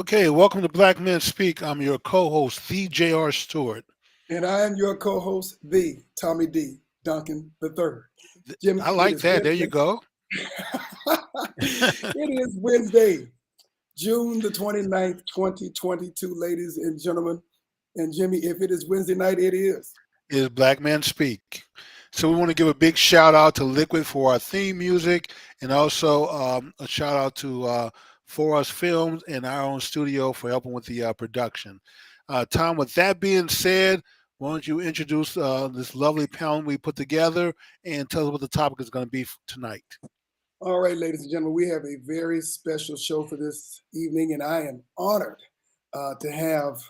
Okay, welcome to Black Men Speak. I'm your co-host, the J.R. Stewart. And I am your co-host, the Tommy D. Duncan III. Jimmy, I it like is that. There you Wednesday. go. It is Wednesday, June the 29th, 2022, ladies and gentlemen. And Jimmy, if it is Wednesday night, it is. Is Black Men Speak. So we want to give a big shout out to Liquid for our theme music, and also a shout out to For Us Films and our own studio for helping with the production. Tom, with that being said, why don't you introduce this lovely panel we put together and tell us what the topic is going to be tonight? All right, ladies and gentlemen, we have a very special show for this evening, and I am honored to have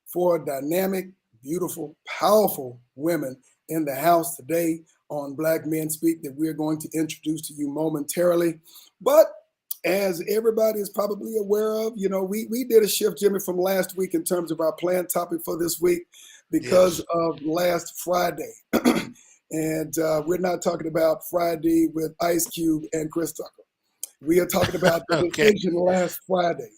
four dynamic, beautiful, powerful women in the house today on Black Men Speak that we're going to introduce to you momentarily. But as everybody is probably aware of, we did a shift, Jimmy, from last week in terms of our planned topic for this week because Yes. of last Friday. And we're not talking about Friday with Ice Cube and Chris Tucker. We are talking about the Okay. decision last Friday.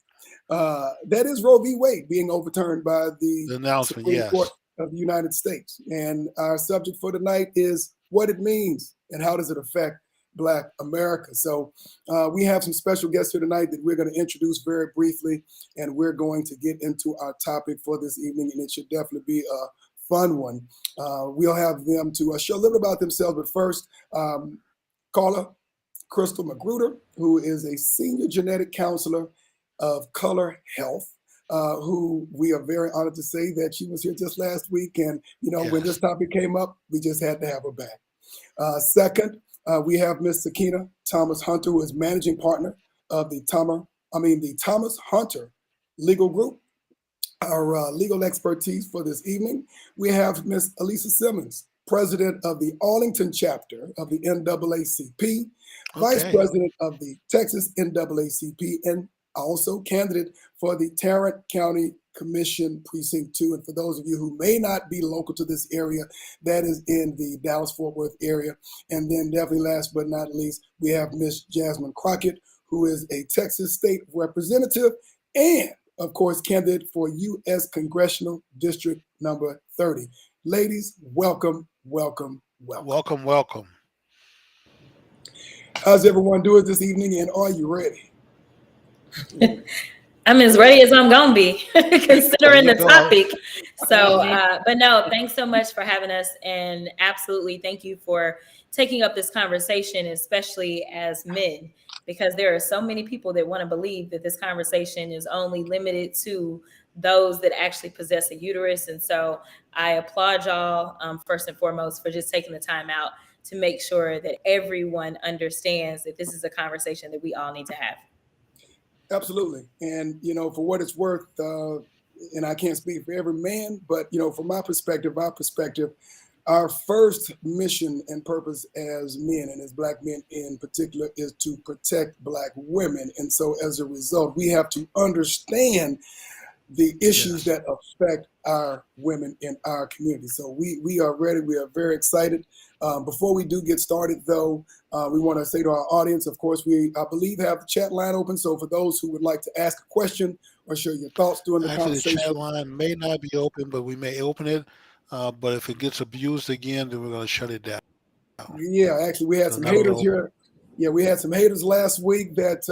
That is Roe v. Wade being overturned by the The announcement, Supreme Court yes. of the United States. And our subject for tonight is what it means and how does it affect Black America. So we have some special guests here tonight that we're going to introduce very briefly, and we're going to get into our topic for this evening, and it should definitely be a fun one. We'll have them to show a little bit about themselves, but first, caller Crystal Magruder, who is a senior genetic counselor of Color Health, who we are very honored to say that she was here just last week. And, when this Yes. topic came up, we just had to have her back. Second, we have Miss Sakina Thomas Hunter, who is managing partner of the Thomas Hunter Legal Group. Our legal expertise for this evening, we have Miss Elisa Simmons, president of the Arlington chapter of the NAACP, vice Okay. president of the Texas NAACP, and also candidate for the Tarrant County Commission Precinct 2. And for those of you who may not be local to this area, that is in the Dallas-Fort Worth area. And then definitely last but not least, we have Miss Jasmine Crockett, who is a Texas state representative and of course, candidate for U.S. Congressional District number 30. Ladies, welcome, welcome, welcome. Welcome, welcome. How's everyone doing this evening, and are you ready? I'm as ready as I'm gonna be, There considering you the go. topic. So, Mhm. but no, thanks so much for having us, and absolutely thank you for taking up this conversation, especially as men, because there are so many people that want to believe that this conversation is only limited to those that actually possess a uterus. And so, I applaud y'all first and foremost for just taking the time out to make sure that everyone understands that this is a conversation that we all need to have. Absolutely. And, for what it's worth, and I can't speak for every man, but, from my perspective, our first mission and purpose as men and as Black men in particular is to protect Black women. And so as a result, we have to understand the issues Yes. that affect our women in our community. So we are ready. We are very excited. Before we do get started, though, we want to say to our audience, of course, I believe, have the chat line open. So for those who would like to ask a question or share your thoughts during the Actually, the chat conversation, line may not be open, but we may open it. But if it gets abused again, then we're going to shut it down. yeah, actually, we had So some now we're haters open. here. Yeah, we had some haters last week that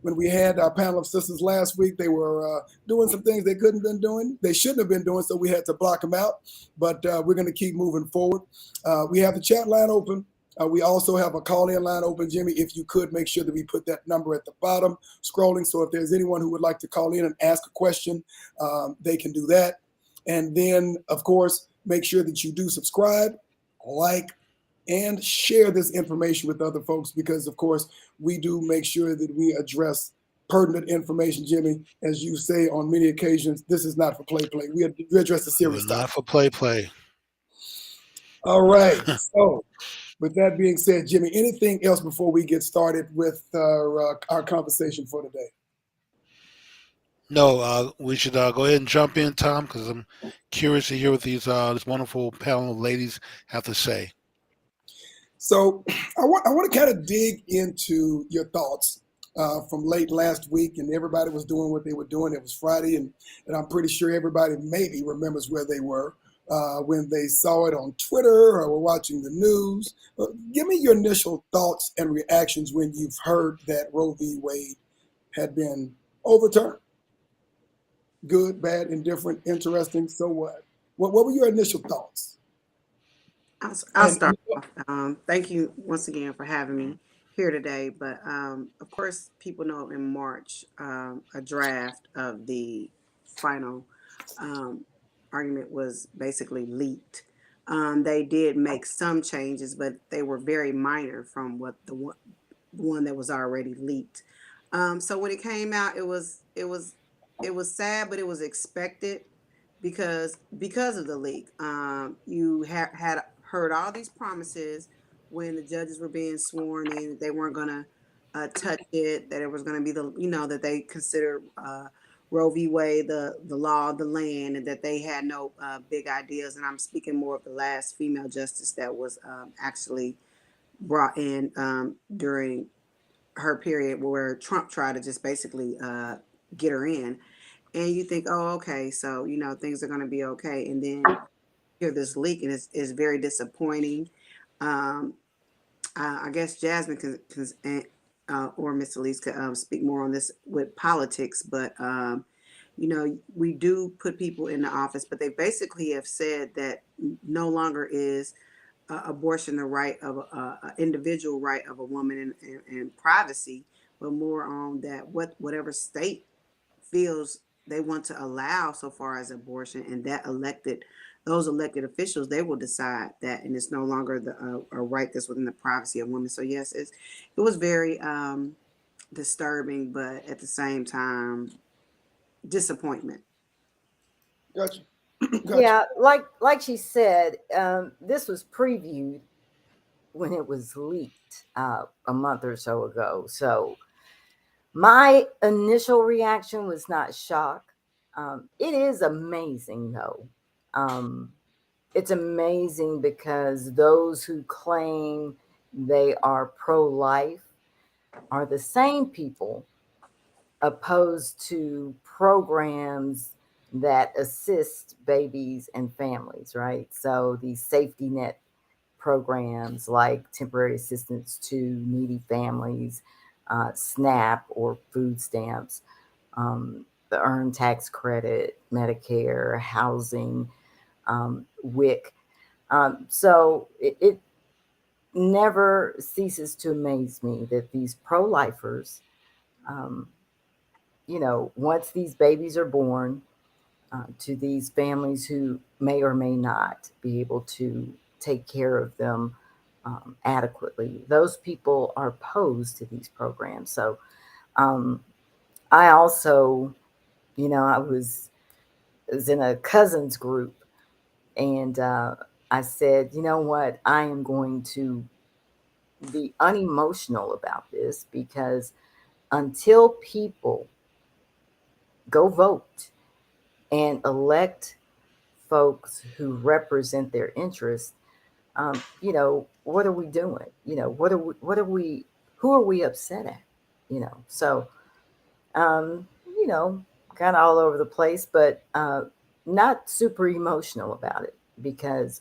when we had our panel of sisters last week, they were doing some things they couldn't have been doing. They shouldn't have been doing, so we had to block them out. But we're going to keep moving forward. We have the chat line open. We also have a call-in line open. Jimmy, if you could make sure that we put that number at the bottom scrolling. So if there's anyone who would like to call in and ask a question, they can do that. And then, of course, make sure that you do subscribe, like, and share this information with other folks because, of course, we do make sure that we address pertinent information, Jimmy. As you say on many occasions, this is not for play. We address the serious We're not topic. for play. All right. So with that being said, Jimmy, anything else before we get started with our conversation for today? No, we should go ahead and jump in, Tom, because I'm curious to hear what this wonderful panel of ladies have to say. So I want to kind of dig into your thoughts from late last week, and everybody was doing what they were doing. It was Friday, and I'm pretty sure everybody maybe remembers where they were when they saw it on Twitter or were watching the news. Give me your initial thoughts and reactions when you've heard that Roe v. Wade had been overturned. Good, bad, indifferent, interesting. So what? What were your initial thoughts? I'll start off. Thank you once again for having me here today. But of course, people know in March, a draft of the final argument was basically leaked. They did make some changes, but they were very minor from what the one that was already leaked. So when it came out, it was sad, but it was expected because of the leak. You had heard all these promises when the judges were being sworn in that they weren't gonna touch it, that it was gonna be that they consider Roe v. Wade the law of the land, and that they had no big ideas. And I'm speaking more of the last female justice that was actually brought in during her period, where Trump tried to just basically get her in. And you think, oh, okay, so things are going to be okay, and then hear this leak, and it's very disappointing. I guess Jasmine or Miss Elise could speak more on this with politics, but we do put people in the office, but they basically have said that no longer is abortion the right of an individual right of a woman in privacy, but more on that whatever state feels they want to allow so far as abortion, and that those elected officials, they will decide that, and it's no longer a right that's within the privacy of women. So yes, it was very disturbing, but at the same time, disappointment. Gotcha. Yeah, like she said, this was previewed when it was leaked a month or so ago. So my initial reaction was not shock. It is amazing, though. It's amazing because those who claim they are pro-life are the same people opposed to programs that assist babies and families, right? So these safety net programs like temporary assistance to needy families, SNAP or food stamps, the earned tax credit, Medicare, housing, WIC. So it never ceases to amaze me that these pro-lifers, once these babies are born to these families who may or may not be able to take care of them adequately, those people are opposed to these programs. So I also, I was in a cousins group, and I said, you know what, I am going to be unemotional about this, because until people go vote and elect folks who represent their interests, what are we doing? Who are we upset at? So, kind of all over the place, but not super emotional about it, because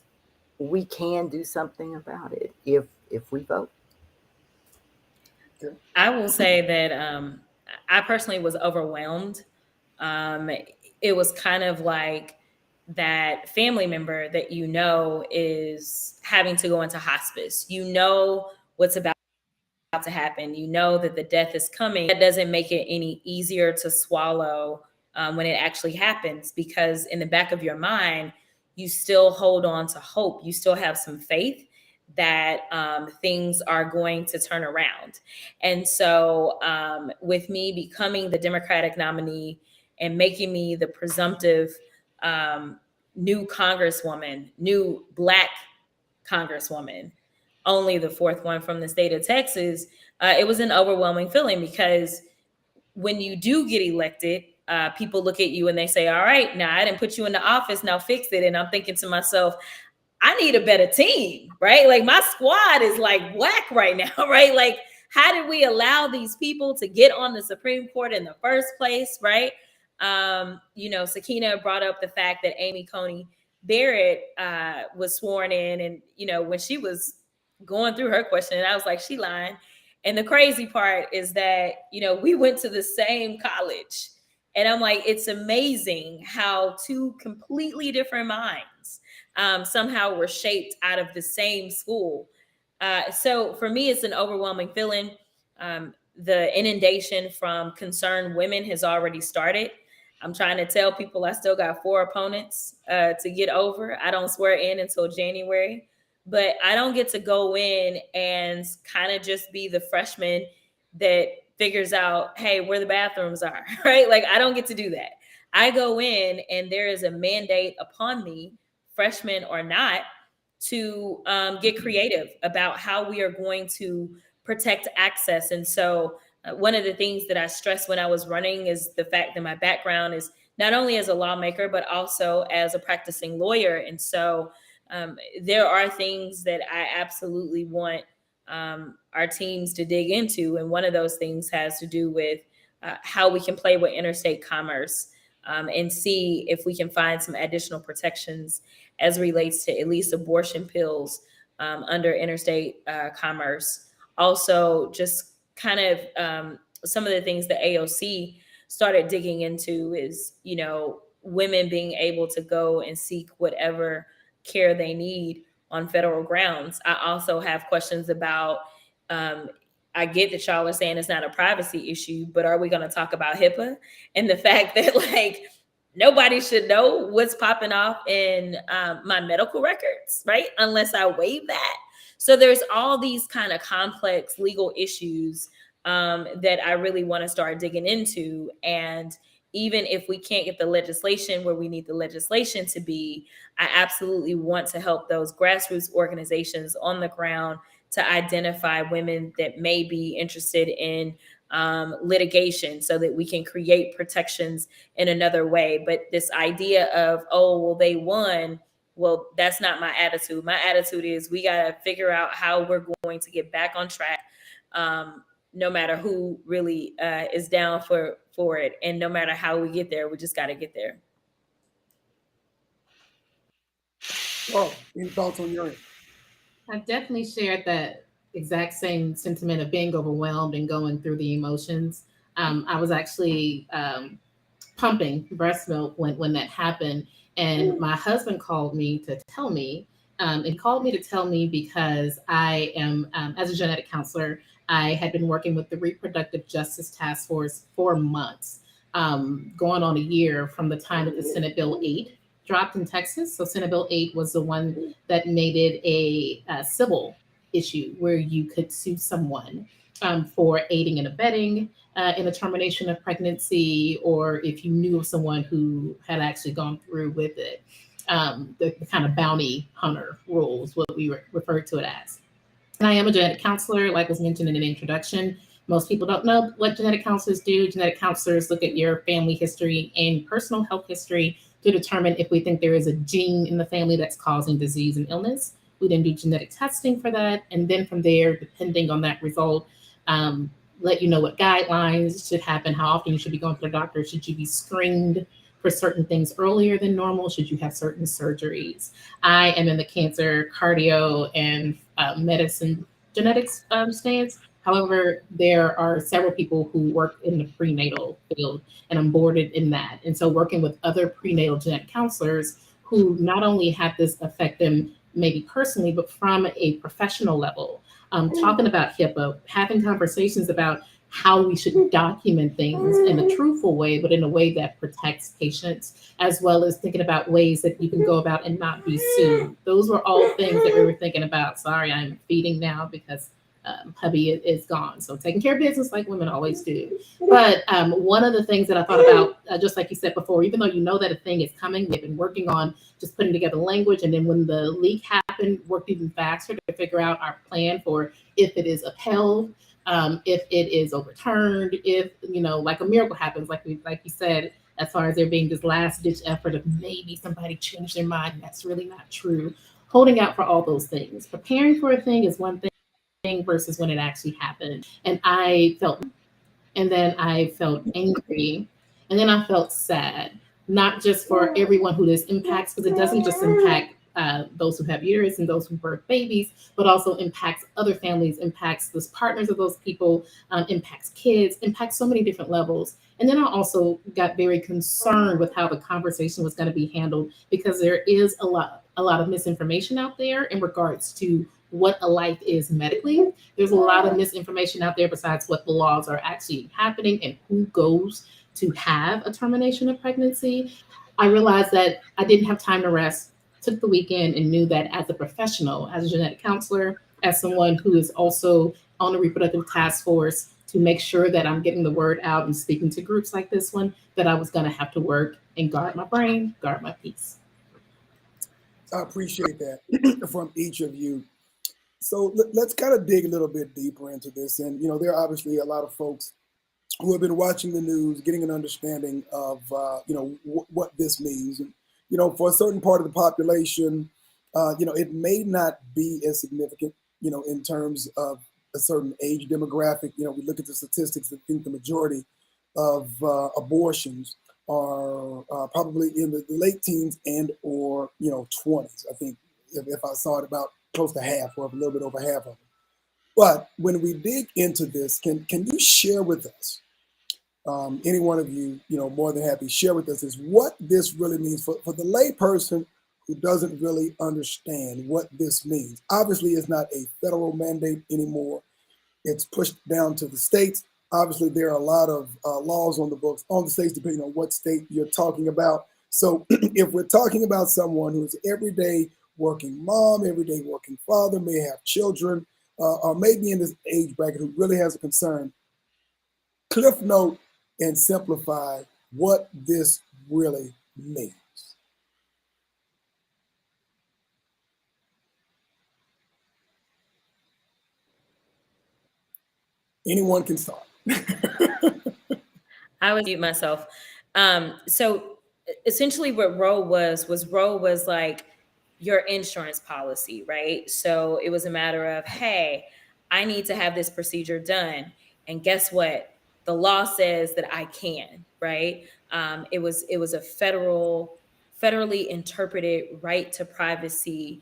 we can do something about it if we vote. I will say that I personally was overwhelmed. It was kind of like that family member that is having to go into hospice. What's about to happen. That the death is coming. That doesn't make it any easier to swallow when it actually happens, because in the back of your mind, you still hold on to hope. You still have some faith that things are going to turn around. And so with me becoming the Democratic nominee and making me the presumptive new Congresswoman, new Black Congresswoman, only the fourth one from the state of Texas, it was an overwhelming feeling, because when you do get elected, people look at you and they say, all right, now I didn't put you in the office, now fix it. And I'm thinking to myself, I need a better team, right? Like my squad is like whack right now, right? Like How did we allow these people to get on the Supreme Court in the first place, right? Sakina brought up the fact that Amy Coney Barrett was sworn in, and when she was going through her question, I was like, she lying. And the crazy part is that we went to the same college, and I'm like, it's amazing how two completely different minds somehow were shaped out of the same school. So for me, it's an overwhelming feeling. The inundation from concerned women has already started. I'm trying to tell people I still got 4 opponents to get over. I don't swear in until January, but I don't get to go in and kind of just be the freshman that figures out, hey, where the bathrooms are, right? Like, I don't get to do that. I go in and there is a mandate upon me, freshman or not, to get creative about how we are going to protect access. And so one of the things that I stressed when I was running is the fact that my background is not only as a lawmaker, but also as a practicing lawyer. And so there are things that I absolutely want our teams to dig into. And one of those things has to do with how we can play with interstate commerce and see if we can find some additional protections as relates to at least abortion pills under interstate commerce. Also, just kind of some of the things that AOC started digging into is, women being able to go and seek whatever care they need on federal grounds. I also have questions about, I get that y'all are saying it's not a privacy issue, but are we going to talk about HIPAA and the fact that nobody should know what's popping off in my medical records, right? Unless I waive that. So there's all these kind of complex legal issues that I really want to start digging into. And even if we can't get the legislation where we need the legislation to be, I absolutely want to help those grassroots organizations on the ground to identify women that may be interested in litigation so that we can create protections in another way. But this idea of, oh, well, they won. Well, that's not my attitude. My attitude is we got to figure out how we're going to get back on track, no matter who really is down for it. And no matter how we get there, we just got to get there. Oh, any thoughts on your end? I definitely shared that exact same sentiment of being overwhelmed and going through the emotions. I was actually pumping breast milk when that happened. And my husband called me to tell me, because I am, as a genetic counselor, I had been working with the Reproductive Justice Task Force for months, going on a year from the time that the Senate Bill 8 dropped in Texas. So Senate Bill 8 was the one that made it a civil issue where you could sue someone for aiding and abetting in a termination of pregnancy, or if you knew of someone who had actually gone through with it. The kind of bounty hunter rule is what we refer to it as. And I am a genetic counselor, like was mentioned in an introduction. Most people don't know what genetic counselors do. Genetic counselors look at your family history and personal health history to determine if we think there is a gene in the family that's causing disease and illness. We then do genetic testing for that. And then from there, depending on that result, let you know what guidelines should happen, how often you should be going to the doctor. Should you be screened for certain things earlier than normal? Should you have certain surgeries? I am in the cancer, cardio, and medicine genetics stance. However, there are several people who work in the prenatal field, and I'm boarded in that. And so working with other prenatal genetic counselors who not only have this affect them maybe personally, but from a professional level, talking about HIPAA, having conversations about how we should document things in a truthful way, but in a way that protects patients, as well as thinking about ways that you can go about and not be sued. Those were all things that we were thinking about. Sorry, I'm feeding now because hubby is gone. So taking care of business like women always do. But one of the things that I thought about, just like you said before, even though you know that a thing is coming, they've been working on just putting together language. And then when the leak happened, worked even faster to figure out our plan for if it is upheld, if it is overturned, if, like a miracle happens, like you said, as far as there being this last ditch effort of maybe somebody changed their mind, and that's really not true. Holding out for all those things. Preparing for a thing is one thing. versus when it actually happened. And I felt, and then I felt angry, and then I felt sad, not just for everyone who this impacts, because it doesn't just impact those who have uterus and those who birth babies, but also impacts other families, impacts the partners of those people, impacts kids, impacts so many different levels. And then I also got very concerned with how the conversation was going to be handled, because there is a lot of misinformation out there in regards to what a life is medically. There's a lot of misinformation out there besides what the laws are actually happening and who goes to have a termination of pregnancy. I realized that I didn't have time to rest, took the weekend, and knew that as a professional, as a genetic counselor, as someone who is also on the reproductive task force to make sure that I'm getting the word out and speaking to groups like this one, that I was going to have to work and guard my brain, guard my peace. I appreciate that from each of you. So let's kind of dig a little bit deeper into this. And, there are obviously a lot of folks who have been watching the news, getting an understanding of, what this means. And, for a certain part of the population, it may not be as significant, in terms of a certain age demographic. We look at the statistics. I think the majority of abortions are probably in the late teens and or 20s. I think if I saw it, about close to half, or a little bit over half of them. But when we dig into this, can you share with us, any one of you, more than happy, share with us is what this really means for the lay person who doesn't really understand what this means. Obviously, it's not a federal mandate anymore. It's pushed down to the states. Obviously, there are a lot of laws on the books on the states, depending on what state you're talking about. So if we're talking about someone who's everyday working mom, everyday working father, may have children, or maybe in this age bracket who really has a concern, cliff note and simplify what this really means. Anyone can start. I would mute myself. So essentially what Roe was like your insurance policy, right? So it was a matter of, hey, I need to have this procedure done. And guess what? The law says that I can, right? It was a federally interpreted right to privacy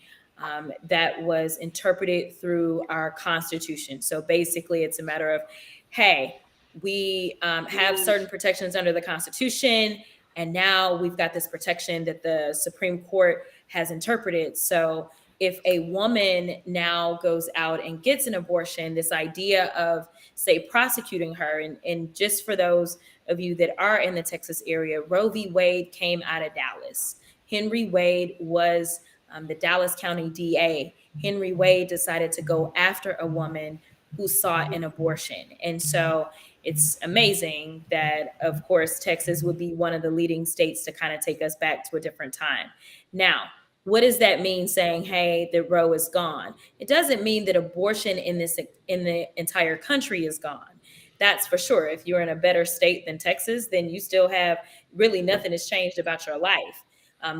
that was interpreted through our Constitution. So basically, it's a matter of, hey, we have certain protections under the Constitution, and now we've got this protection that the Supreme Court has interpreted. So if a woman now goes out and gets an abortion, this idea of, say, prosecuting her, and just for those of you that are in the Texas area, Roe v. Wade came out of Dallas. Henry Wade was the Dallas County DA. Henry Wade decided to go after a woman who sought an abortion. And so it's amazing that, of course, Texas would be one of the leading states to kind of take us back to a different time. Now, what does that mean saying, hey, that Roe is gone? It doesn't mean that abortion in the entire country is gone. That's for sure. If you're in a better state than Texas, then you still have really nothing has changed about your life.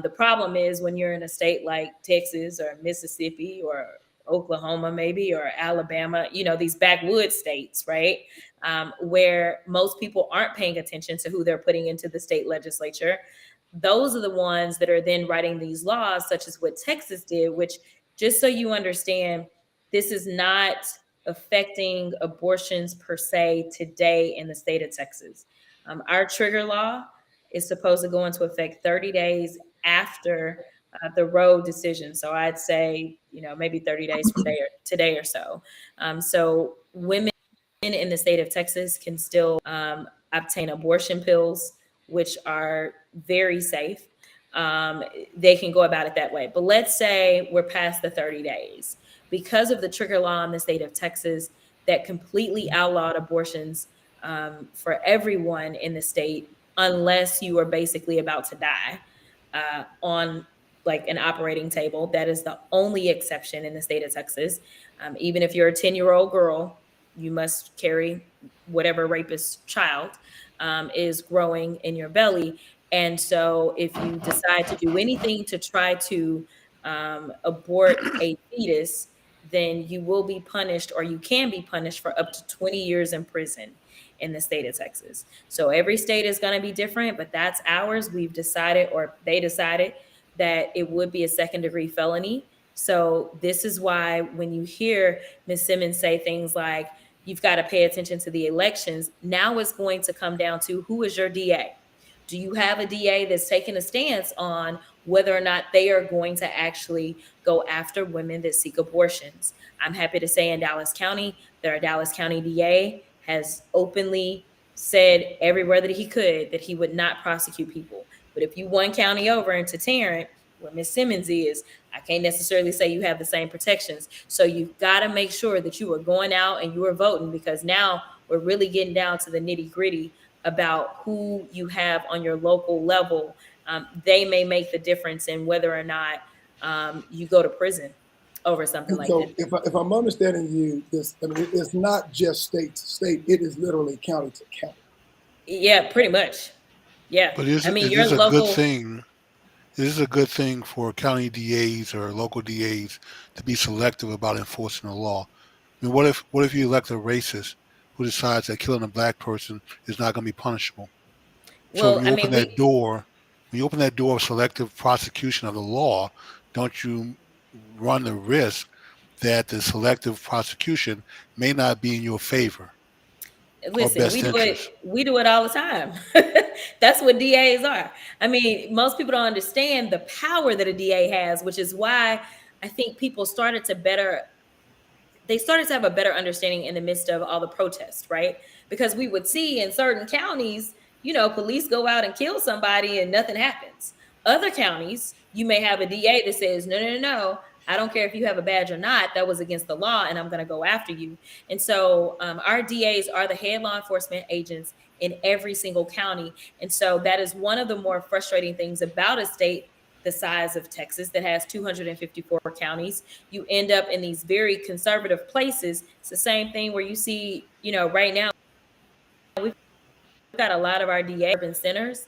The problem is when you're in a state like Texas or Mississippi or Oklahoma, maybe, or Alabama, these backwoods states, right? Where most people aren't paying attention to who they're putting into the state legislature. Those are the ones that are then writing these laws, such as what Texas did, which, just so you understand, this is not affecting abortions per se today in the state of Texas. Our trigger law is supposed to go into effect 30 days after the Roe decision. So I'd say, maybe 30 days from today or so. So women in the state of Texas can still obtain abortion pills, which are very safe. They can go about it that way. But let's say we're past the 30 days. Because of the trigger law in the state of Texas that completely outlawed abortions for everyone in the state, unless you are basically about to die on like an operating table. That is the only exception in the state of Texas. Even if you're a 10-year-old girl, you must carry whatever rapist child is growing in your belly. And so if you decide to do anything to try to abort a fetus, then you will be punished, or you can be punished for up to 20 years in prison in the state of Texas. So every state is going to be different, but that's ours. We've decided, or they decided, that it would be a second degree felony. So this is why when you hear Ms. Simmons say things like, you've got to pay attention to the elections, now it's going to come down to, who is your DA? Do you have a DA that's taking a stance on whether or not they are going to actually go after women that seek abortions? I'm happy to say in Dallas County, their Dallas County DA has openly said everywhere that he could that he would not prosecute people. But if you one county over into Tarrant, where Ms. Simmons is, I can't necessarily say you have the same protections. So you've got to make sure that you are going out and you are voting, because now we're really getting down to the nitty gritty about who you have on your local level. They may make the difference in whether or not you go to prison over something And like so this. if I'm understanding you, I mean, it's not just state to state, it is literally county to county. Yeah, pretty much. Yeah. But I mean, it your is a good local, thing. It is a good thing for county DAs or local DAs to be selective about enforcing the law. I mean, what if you elect a racist who decides that killing a black person is not going to be punishable? So well, I mean, when you open that door of selective prosecution of the law, don't you run the risk that the selective prosecution may not be in your favor or listen, best interest? we do it all the time. That's what DAs are. I mean, most people don't understand the power that a DA has, which is why I think people started to better they started to have a better understanding in the midst of all the protests, right? Because we would see in certain counties, police go out and kill somebody and nothing happens. Other counties, you may have a DA that says, no, no, no, no, I don't care if you have a badge or not, that was against the law and I'm going to go after you. And so our DAs are the head law enforcement agents in every single county. And so that is one of the more frustrating things about a state the size of Texas that has 254 counties. You end up in these very conservative places. It's the same thing where you see, right now we've got a lot of our DA urban centers.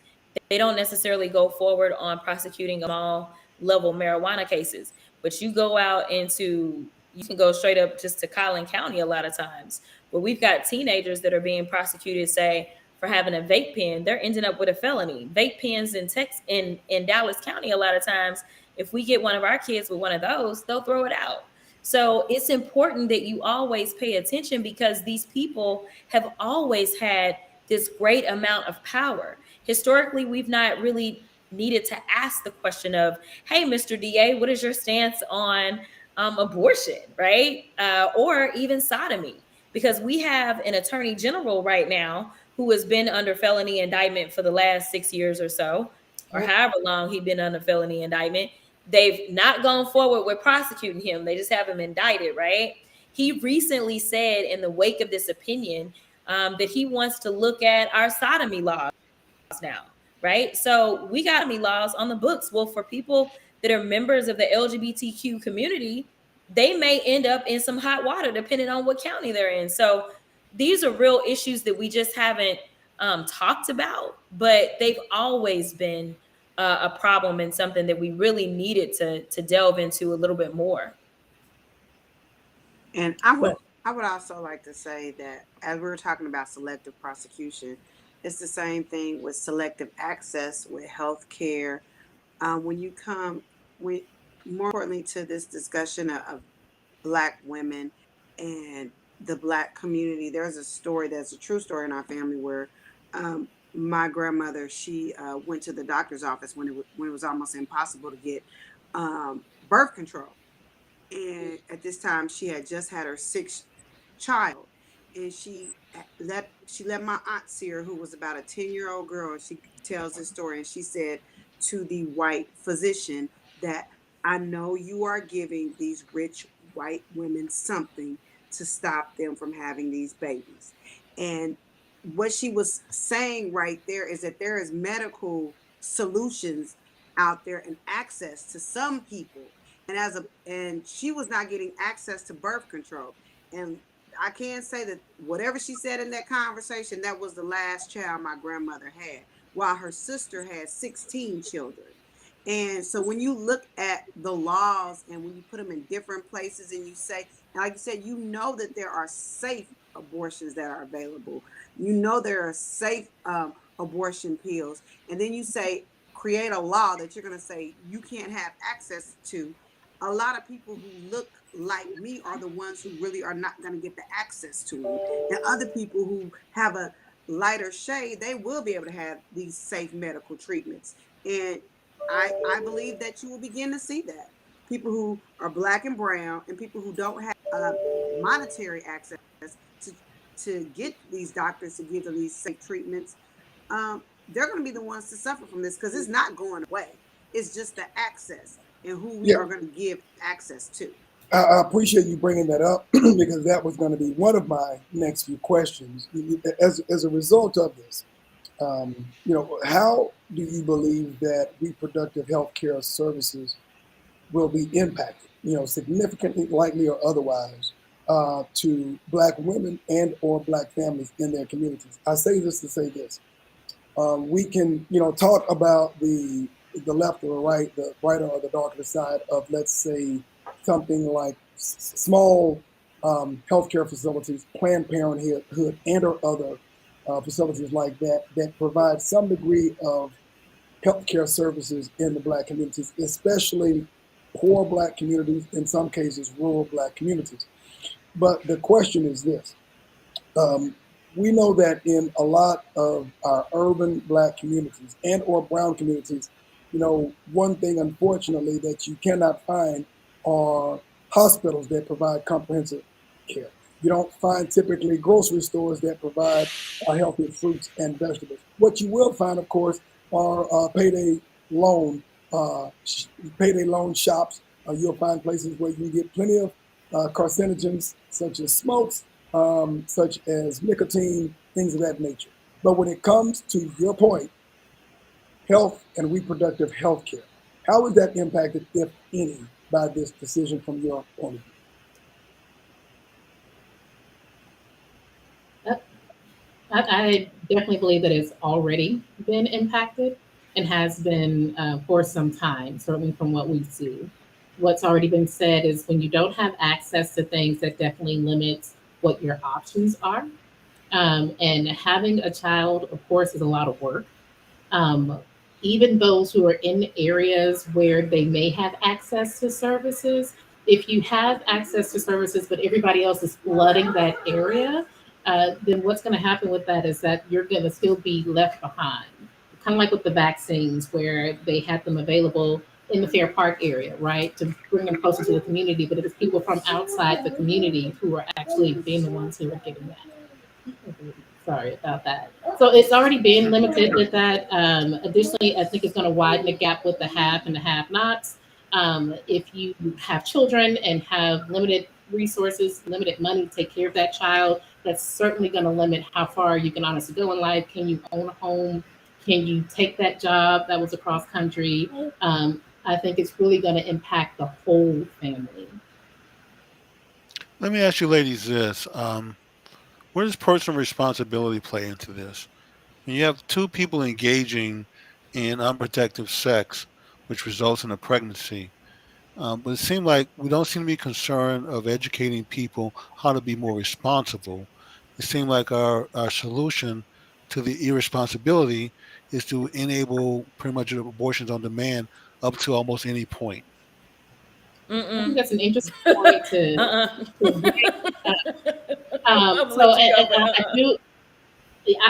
They don't necessarily go forward on prosecuting small level marijuana cases, but you go out you can go straight up just to Collin County a lot of times, where we've got teenagers that are being prosecuted, say, for having a vape pen. They're ending up with a felony. Vape pens in Dallas County, a lot of times, if we get one of our kids with one of those, they'll throw it out. So it's important that you always pay attention, because these people have always had this great amount of power. Historically, we've not really needed to ask the question of, hey, Mr. DA, what is your stance on abortion, right? Or even sodomy? Because we have an attorney general right now who has been under felony indictment for the last 6 years or so, or however long he's been under felony indictment. They've not gone forward with prosecuting him. They just have him indicted, right? He recently said in the wake of this opinion that he wants to look at our sodomy laws now, right? So we got sodomy laws on the books. Well, for people that are members of the LGBTQ community, they may end up in some hot water depending on what county they're in. So these are real issues that we just haven't talked about, but they've always been a problem and something that we really needed to delve into a little bit more. And I would also like to say that as we were talking about selective prosecution, it's the same thing with selective access with health care. When you come, when, more importantly, to this discussion of Black women and the Black community, there's a true story in our family where my grandmother, she went to the doctor's office when it was almost impossible to get birth control. And at this time, she had just had her sixth child, and she let my aunt see her, who was about a 10-year-old girl, and she tells this story, and she said to the white physician that, I know you are giving these rich white women something to stop them from having these babies. And what she was saying right there is that there is medical solutions out there and access to some people. And she was not getting access to birth control. And I can say that whatever she said in that conversation, that was the last child my grandmother had, while her sister had 16 children. And so when you look at the laws and when you put them in different places and you say, and like you said, you know that there are safe abortions that are available. You know there are safe abortion pills. And then you say, create a law that you're going to say you can't have access to. A lot of people who look like me are the ones who really are not going to get the access to them. And other people who have a lighter shade, they will be able to have these safe medical treatments. And I believe that you will begin to see that people who are black and brown and people who don't have monetary access to get these doctors to give them these safe treatments, they're going to be the ones to suffer from this because it's not going away. It's just the access and who we Yeah, are going to give access to. I appreciate you bringing that up because that was going to be one of my next few questions. As a result of this, how do you believe that reproductive health care services will be impacted, significantly, likely or otherwise, to Black women and or Black families in their communities? I say this to say this. We can, talk about the left or the right, the brighter or the darker side of, let's say, something like small healthcare facilities, Planned Parenthood, and or other facilities like that that provide some degree of healthcare services in the Black communities, especially poor Black communities, in some cases rural Black communities. But the question is this: um, we know that in a lot of our urban Black communities and or brown communities, one thing unfortunately that you cannot find are hospitals that provide comprehensive care. You don't find typically grocery stores that provide healthy fruits and vegetables. What you will find, of course, are uh, payday loan shops. You'll find places where you can get plenty of carcinogens such as smokes, such as nicotine, things of that nature. But when it comes to your point, health and reproductive health care, how is that impacted, if any, by this decision from your point of view? I definitely believe that it's already been impacted and has been for some time, certainly from what we see. What's already been said is when you don't have access to things, that definitely limits what your options are. And having a child, of course, is a lot of work. Um, Even those who are in areas where they may have access to services, if you have access to services, but everybody else is flooding that area, then what's going to happen with that is that you're going to still be left behind. Kind of like with the vaccines, where they had them available in the Fair Park area, right, to bring them closer to the community. But it was people from outside the community who are actually being the ones who are getting that. Sorry about that. So it's already been limited with that. Additionally, I think it's going to widen the gap with the have and the have nots. If you have children and have limited resources, limited money to take care of that child, that's certainly going to limit how far you can honestly go in life. Can you own a home? Can you take that job that was across country? I think it's really going to impact the whole family. Let me ask you ladies this. Where does personal responsibility play into this? When you have two people engaging in unprotected sex, which results in a pregnancy, but it seems like we don't seem to be concerned of educating people how to be more responsible. It seems like our solution to the irresponsibility is to enable pretty much abortions on demand up to almost any point. I think Mm-mm. that's an interesting point Uh-uh. to bring up. I'm gonna So let you go, but I do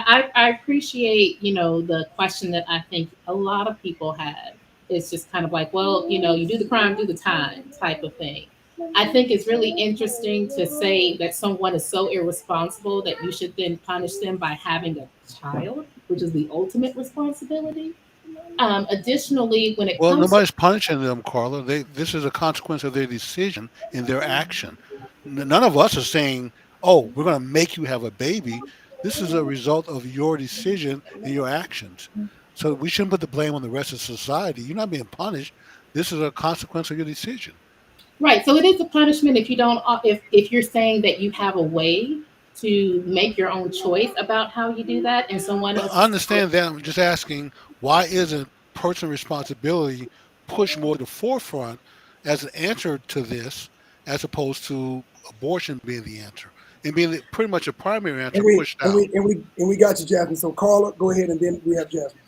I appreciate, the question that I think a lot of people have. It's just kind of like, well, you do the crime, do the time type of thing. I think it's really interesting to say that someone is so irresponsible that you should then punish them by having a child, which is the ultimate responsibility. Additionally, when it Well, comes to nobody's punishing them, Carla. This is a consequence of their decision and their action. None of us are saying, "Oh, we're going to make you have a baby." This is a result of your decision and your actions. So we shouldn't put the blame on the rest of society. You're not being punished. This is a consequence of your decision. right, so it is a punishment if you don't if you're saying that you have a way to make your own choice about how you do that, and someone Well, else I is. understand that. I'm just asking, why isn't personal responsibility pushed more to the forefront as an answer to this, as opposed to abortion being the answer and being pretty much a primary answer And we pushed and out. we and we and we got you, Jasmine. So Carla, go ahead, and then we have Jasmine.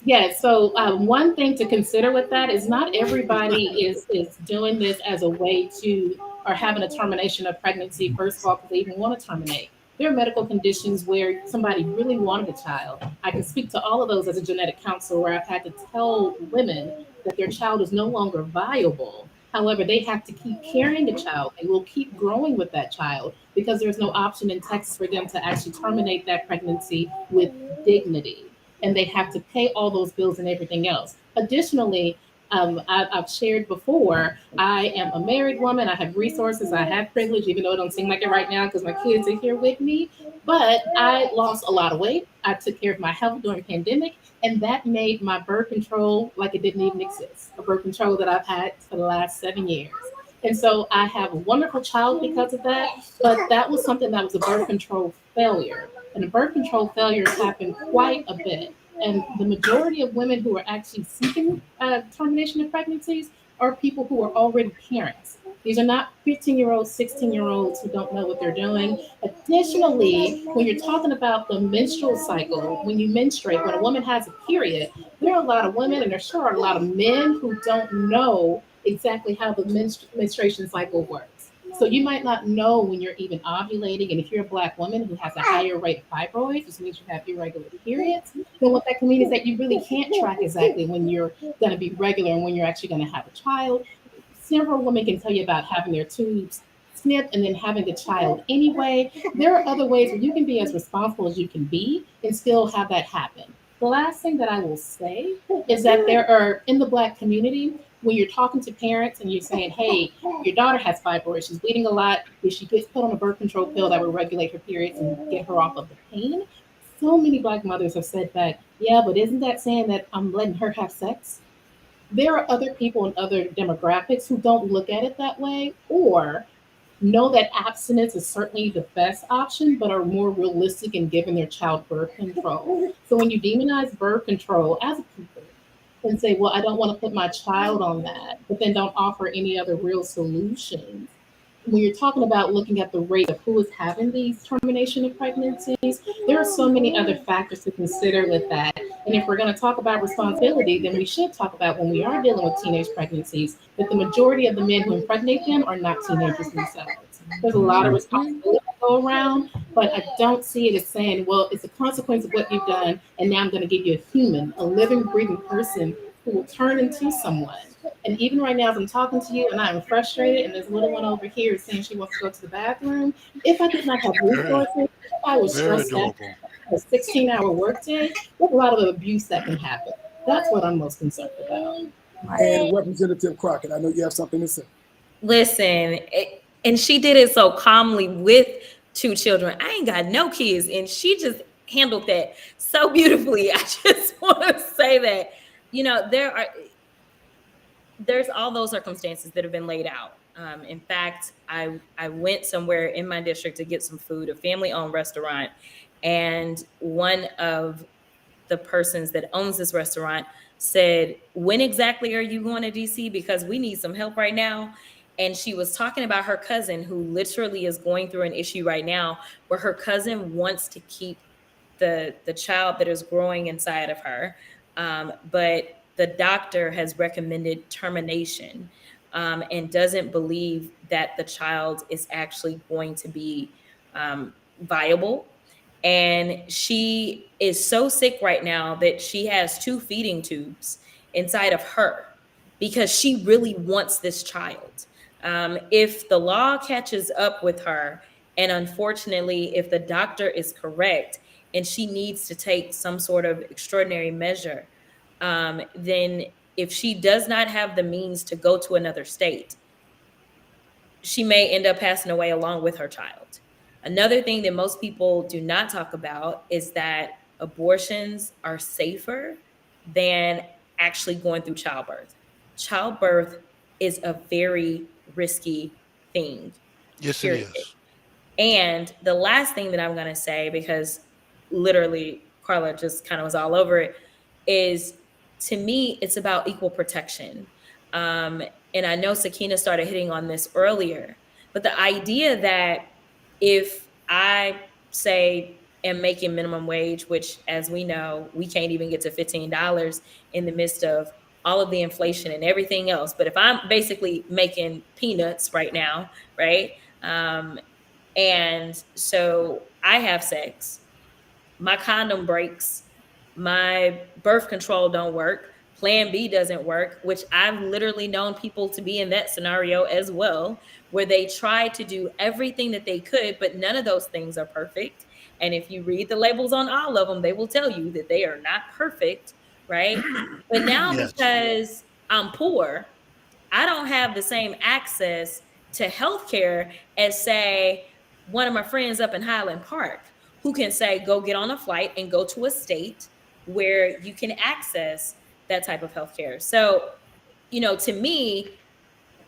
Yeah, so one thing to consider with that is not everybody is doing this as a way to, or having a termination of pregnancy, first of all, because they even want to terminate. There are medical conditions where somebody really wanted a child. I can speak to all of those as a genetic counselor, where I've had to tell women that their child is no longer viable. However, they have to keep carrying a child. They will keep growing with that child because there's no option in Texas for them to actually terminate that pregnancy with dignity, and they have to pay all those bills and everything else. Additionally, I've shared before, I am a married woman. I have resources. I have privilege, even though it don't seem like it right now because my kids are here with me. But I lost a lot of weight. I took care of my health during the pandemic, and that made my birth control like it didn't even exist. A birth control that I've had for the last 7 years. And so I have a wonderful child because of that. But that was something that was a birth control failure. And the birth control failures happen quite a bit. And the majority of women who are actually seeking termination of pregnancies are people who are already parents. These are not 15-year-olds, 16-year-olds who don't know what they're doing. Additionally, when you're talking about the menstrual cycle, when you menstruate, when a woman has a period, there are a lot of women, and there sure are a lot of men who don't know exactly how the menstruation cycle works. So you might not know when you're even ovulating, and if you're a Black woman who has a higher rate of fibroids, which means you have irregular periods, then what that can mean is that you really can't track exactly when you're going to be regular and when you're actually going to have a child. Several women can tell you about having their tubes snipped and then having the child anyway. There are other ways where you can be as responsible as you can be and still have that happen. The last thing that I will say is that there are, in the Black community, when you're talking to parents and you're saying, hey, your daughter has fibroids, she's bleeding a lot, if she gets put on a birth control pill that will regulate her periods and get her off of the pain, so many Black mothers have said that, yeah, but isn't that saying that I'm letting her have sex? There are other people in other demographics who don't look at it that way, or know that abstinence is certainly the best option, but are more realistic in giving their child birth control. So when you demonize birth control as a people and say, well, I don't want to put my child on that, but then don't offer any other real solutions, when you're talking about looking at the rate of who is having these termination of pregnancies, there are so many other factors to consider with that. And if we're going to talk about responsibility, then we should talk about, when we are dealing with teenage pregnancies, that the majority of the men who impregnate them are not teenagers themselves. There's a lot of responsibility to go around, but I don't see it as saying, well, it's a consequence of what you've done, and now I'm going to give you a human, a living, breathing person who will turn into someone. And even right now, as I'm talking to you and I'm frustrated, and this little one over here is saying she wants to go to the bathroom, if I did not have Very, resources, if I was very stressed out, adorable. a 16-hour workday, there's a lot of abuse that can happen. That's what I'm most concerned about. And Representative Crockett, I know you have something to say. Listen, and she did it so calmly with two children. I ain't got no kids, and she just handled that so beautifully. I just want to say that, there's all those circumstances that have been laid out. In fact, I went somewhere in my district to get some food, a family-owned restaurant, and one of the persons that owns this restaurant said, "When exactly are you going to DC? Because we need some help right now." And she was talking about her cousin, who literally is going through an issue right now where her cousin wants to keep the child that is growing inside of her, but the doctor has recommended termination, and doesn't believe that the child is actually going to be viable. And she is so sick right now that she has two feeding tubes inside of her because she really wants this child. If the law catches up with her, and unfortunately, if the doctor is correct and she needs to take some sort of extraordinary measure, then if she does not have the means to go to another state, she may end up passing away along with her child. Another thing that most people do not talk about is that abortions are safer than actually going through childbirth. Childbirth is a very risky thing, Yes, it period. is. And the last thing that I'm going to say, because literally Carla just kind of was all over it, is to me, it's about equal protection. And I know Sakina started hitting on this earlier, but the idea that if I say am making minimum wage, which as we know, we can't even get to $15 in the midst of all of the inflation and everything else. But if I'm basically making peanuts right now, right? And so I have sex, my condom breaks, my birth control don't work, plan B doesn't work, which I've literally known people to be in that scenario as well, where they tried to do everything that they could, but none of those things are perfect. And if you read the labels on all of them, they will tell you that they are not perfect, right? But now Yes. because I'm poor, I don't have the same access to healthcare as, say, one of my friends up in Highland Park who can say, go get on a flight and go to a state where you can access that type of healthcare. So, to me,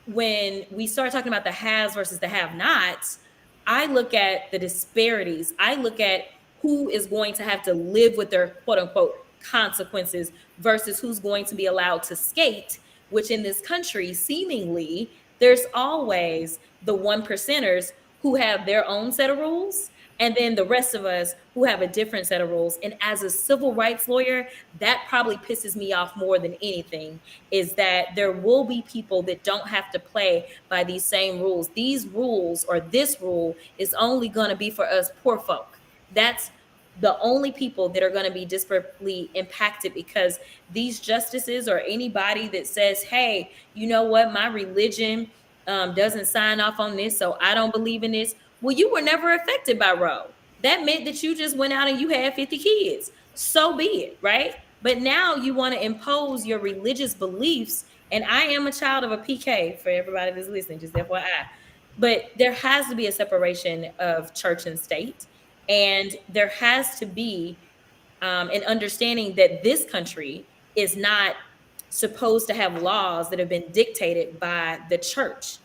when we start talking about the haves versus the have nots, I look at the disparities. I look at who is going to have to live with their quote unquote consequences versus who's going to be allowed to skate, which in this country, seemingly, there's always the one percenters who have their own set of rules, and then the rest of us who have a different set of rules. And as a civil rights lawyer, that probably pisses me off more than anything, is that there will be people that don't have to play by these same rules. These rules, or this rule, is only going to be for us poor folk. That's the only people that are going to be disparately impacted, because these justices or anybody that says, hey, you know what, my religion doesn't sign off on this, so I don't believe in this. Well, you were never affected by Roe. That meant that you just went out and you had 50 kids. So be it, right? But now you want to impose your religious beliefs. And I am a child of a PK, for everybody that's listening, just FYI. But there has to be a separation of church and state. And there has to be an understanding that this country is not supposed to have laws that have been dictated by the church.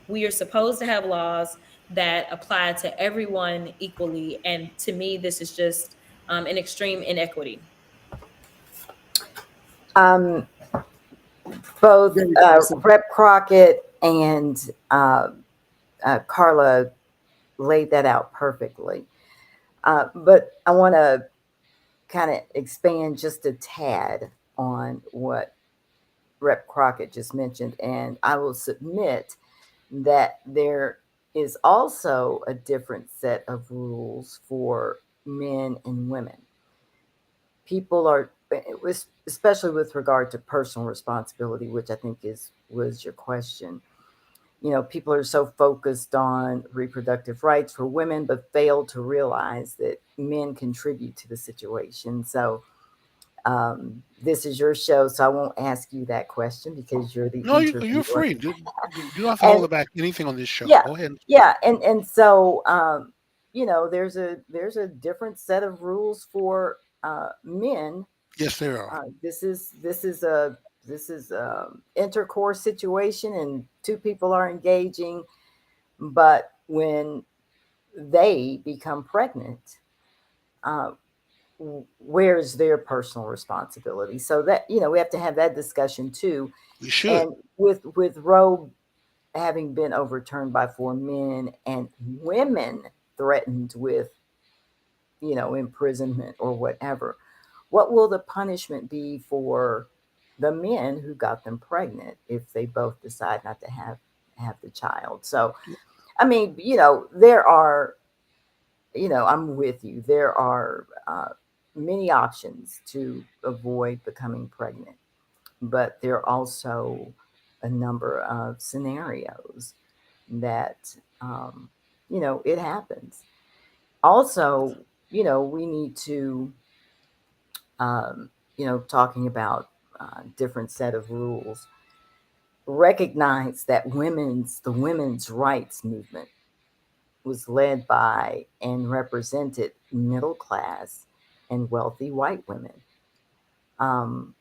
We are supposed to have laws that apply to everyone equally. And to me, this is just an extreme inequity. Um, both Very interesting. Rep Crockett and Carla laid that out perfectly. But I want to kind of expand just a tad on what Rep Crockett just mentioned. And I will submit that there is also a different set of rules for men and women. People are, especially with regard to personal responsibility, which I think was your question. People are so focused on reproductive rights for women, but fail to realize that men contribute to the situation. So this is your show, so I won't ask you that question because you're the No, you're interviewer. free. You don't have to And hold back anything on this show. yeah, Go ahead and speak. yeah, and so there's a different set of rules for men. Yes, there are. This is a intercourse situation, and two people are engaging, but when they become pregnant, uh, where's their personal responsibility? So that we have to have that discussion too. We should. And with Roe having been overturned by 4 men and women threatened with imprisonment or whatever, what will the punishment be for the men who got them pregnant if they both decide not to have the child? So I mean, there are, I'm with you, there are many options to avoid becoming pregnant, but there are also a number of scenarios that it happens. Also, we need to talking about different set of rules, recognize that the women's rights movement was led by and represented middle class and wealthy white women. And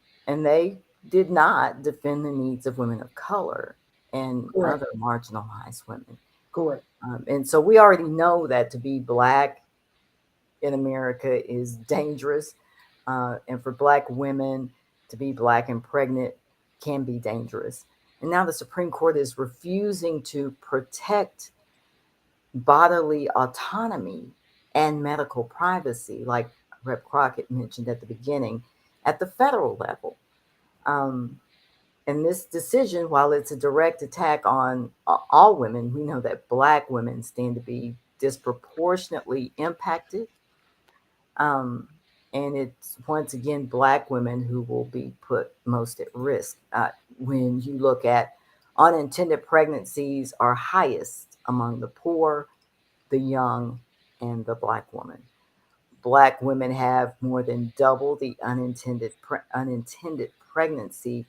they did not defend the needs of women of color and Correct. other marginalized women. Correct. And so we already know that to be Black in America is dangerous. And for Black women to be Black and pregnant can be dangerous. And now the Supreme Court is refusing to protect bodily autonomy and medical privacy, like Rep. Crockett mentioned at the beginning, at the federal level. And this decision, while it's a direct attack on all women, we know that Black women stand to be disproportionately impacted. And it's once again Black women who will be put most at risk. When you look at unintended pregnancies are highest among the poor, the young, and the Black woman. Black women have more than double the unintended pregnancy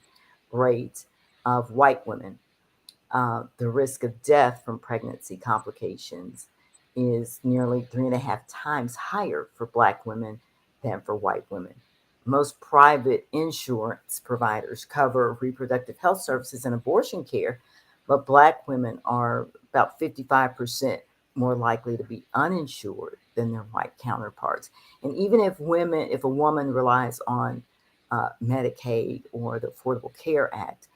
rate of white women. The risk of death from pregnancy complications is nearly 3.5 times higher for Black women than for white women. Most private insurance providers cover reproductive health services and abortion care, but Black women are about 55% more likely to be uninsured than their white counterparts. And even if a woman relies on Medicaid or the Affordable Care Act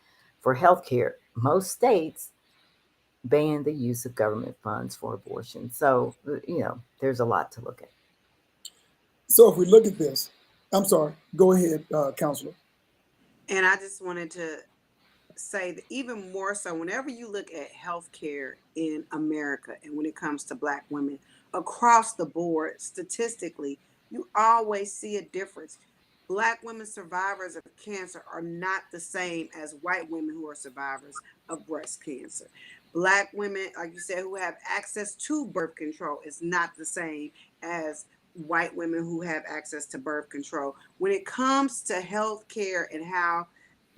for health care, most states ban the use of government funds for abortion. So, there's a lot to look at. So if we look at this, I'm sorry, go ahead, Counselor. And I just wanted to say that even more so, whenever you look at healthcare in America and when it comes to Black women across the board, statistically, you always see a difference. Black women survivors of cancer are not the same as white women who are survivors of breast cancer. Black women, like you said, who have access to birth control is not the same as white women who have access to birth control. When it comes to healthcare and how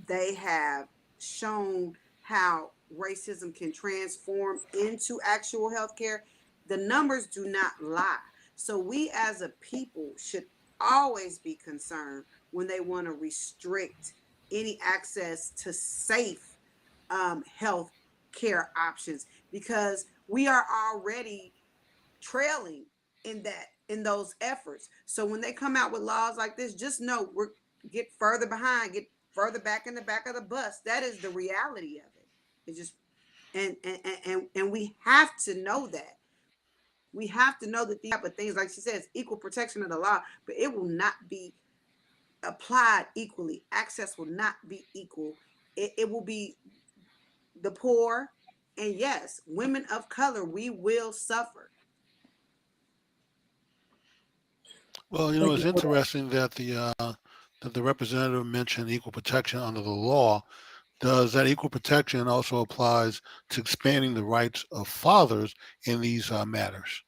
they have shown how racism can transform into actual healthcare, the numbers do not lie. So we as a people should always be concerned when they want to restrict any access to safe health care options, because we are already trailing in those efforts. So when they come out with laws like this, just know we're get further behind, get further back in the back of the bus. That is the reality of it. It's just and we have to know that. We have to know that these type of things, like she says, equal protection of the law, but it will not be applied equally. Access will not be equal. It will be the poor, and yes, women of color, we will suffer. Well, it's interesting that the representative mentioned equal protection under the law. Does that equal protection also applies to expanding the rights of fathers in these matters?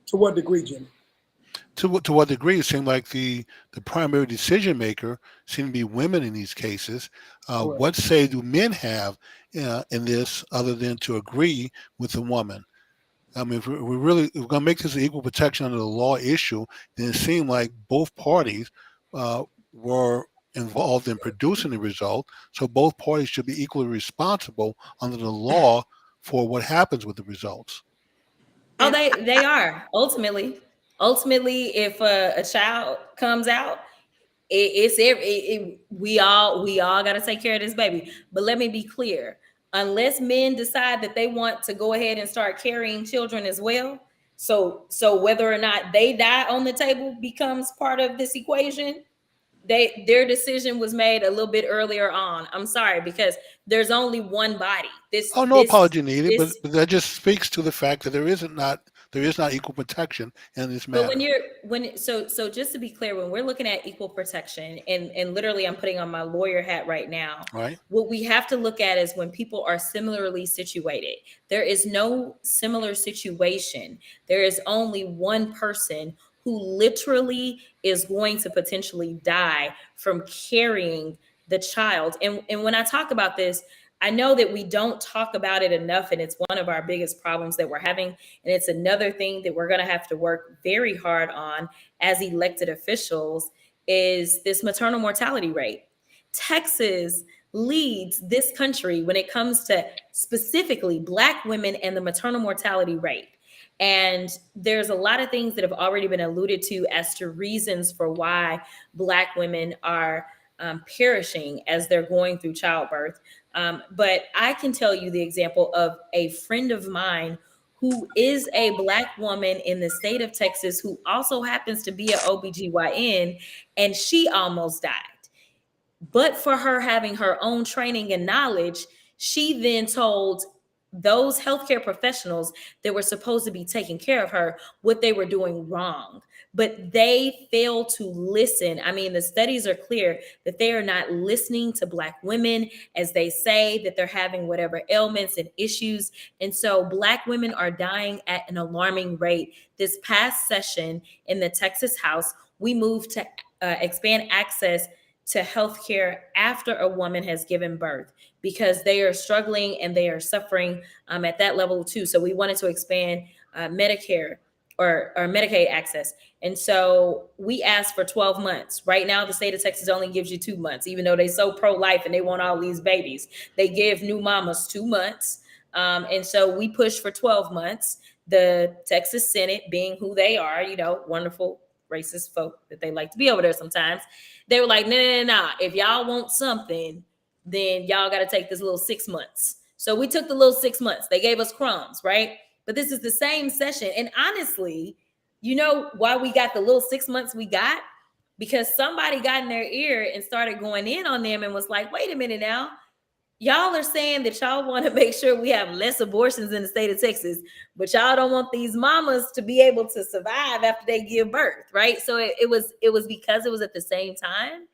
To what degree, Jimmy? To what degree? It seemed like the primary decision maker seem to be women in these cases. What say do men have in this other than to agree with the woman? I mean, if we're going to make this an equal protection under the law issue, then it seemed like both parties were involved in producing the result. So both parties should be equally responsible under the law for what happens with the results. Oh, they are ultimately. Ultimately, if a child comes out, we all got to take care of this baby. But let me be clear: unless men decide that they want to go ahead and start carrying children as well, so whether or not they die on the table becomes part of this equation. Their decision was made a little bit earlier on. I'm sorry, because there's only one body. Oh, no apology needed, but that just speaks to the fact that there is not equal protection in this matter. But so just to be clear, when we're looking at equal protection, and literally I'm putting on my lawyer hat right now, right? What we have to look at is when people are similarly situated. There is no similar situation. There is only one person who literally is going to potentially die from carrying the child. And when I talk about this, I know that we don't talk about it enough, and it's one of our biggest problems that we're having. And it's another thing that we're going to have to work very hard on as elected officials is this maternal mortality rate. Texas leads this country when it comes to specifically Black women and the maternal mortality rate. And there's a lot of things that have already been alluded to as to reasons for why Black women are perishing as they're going through childbirth. But I can tell you the example of a friend of mine who is a Black woman in the state of Texas who also happens to be an OBGYN, and she almost died. But for her having her own training and knowledge, she then told those healthcare professionals that were supposed to be taking care of her what they were doing wrong. But they failed to listen. I mean, the studies are clear that they are not listening to Black women as they say that they're having whatever ailments and issues. And so Black women are dying at an alarming rate. This past session in the Texas House, we moved to expand access to healthcare after a woman has given birth, because they are struggling and they are suffering at that level too. So we wanted to expand Medicare or Medicaid access. And so we asked for 12 months. Right now, the state of Texas only gives you 2 months, even though they're so pro-life and they want all these babies. They give new mamas 2 months. And so we pushed for 12 months. The Texas Senate, being who they are, wonderful racist folk that they like to be over there sometimes, they were like, no. If y'all want something, then y'all got to take this little 6 months. So we took the little 6 months. They gave us crumbs, right? But this is the same session. And honestly, you know why we got the little 6 months we got? Because somebody got in their ear and started going in on them and was like, wait a minute now. Y'all are saying that y'all want to make sure we have less abortions in the state of Texas, but y'all don't want these mamas to be able to survive after they give birth, right? So it was because it was at the same time.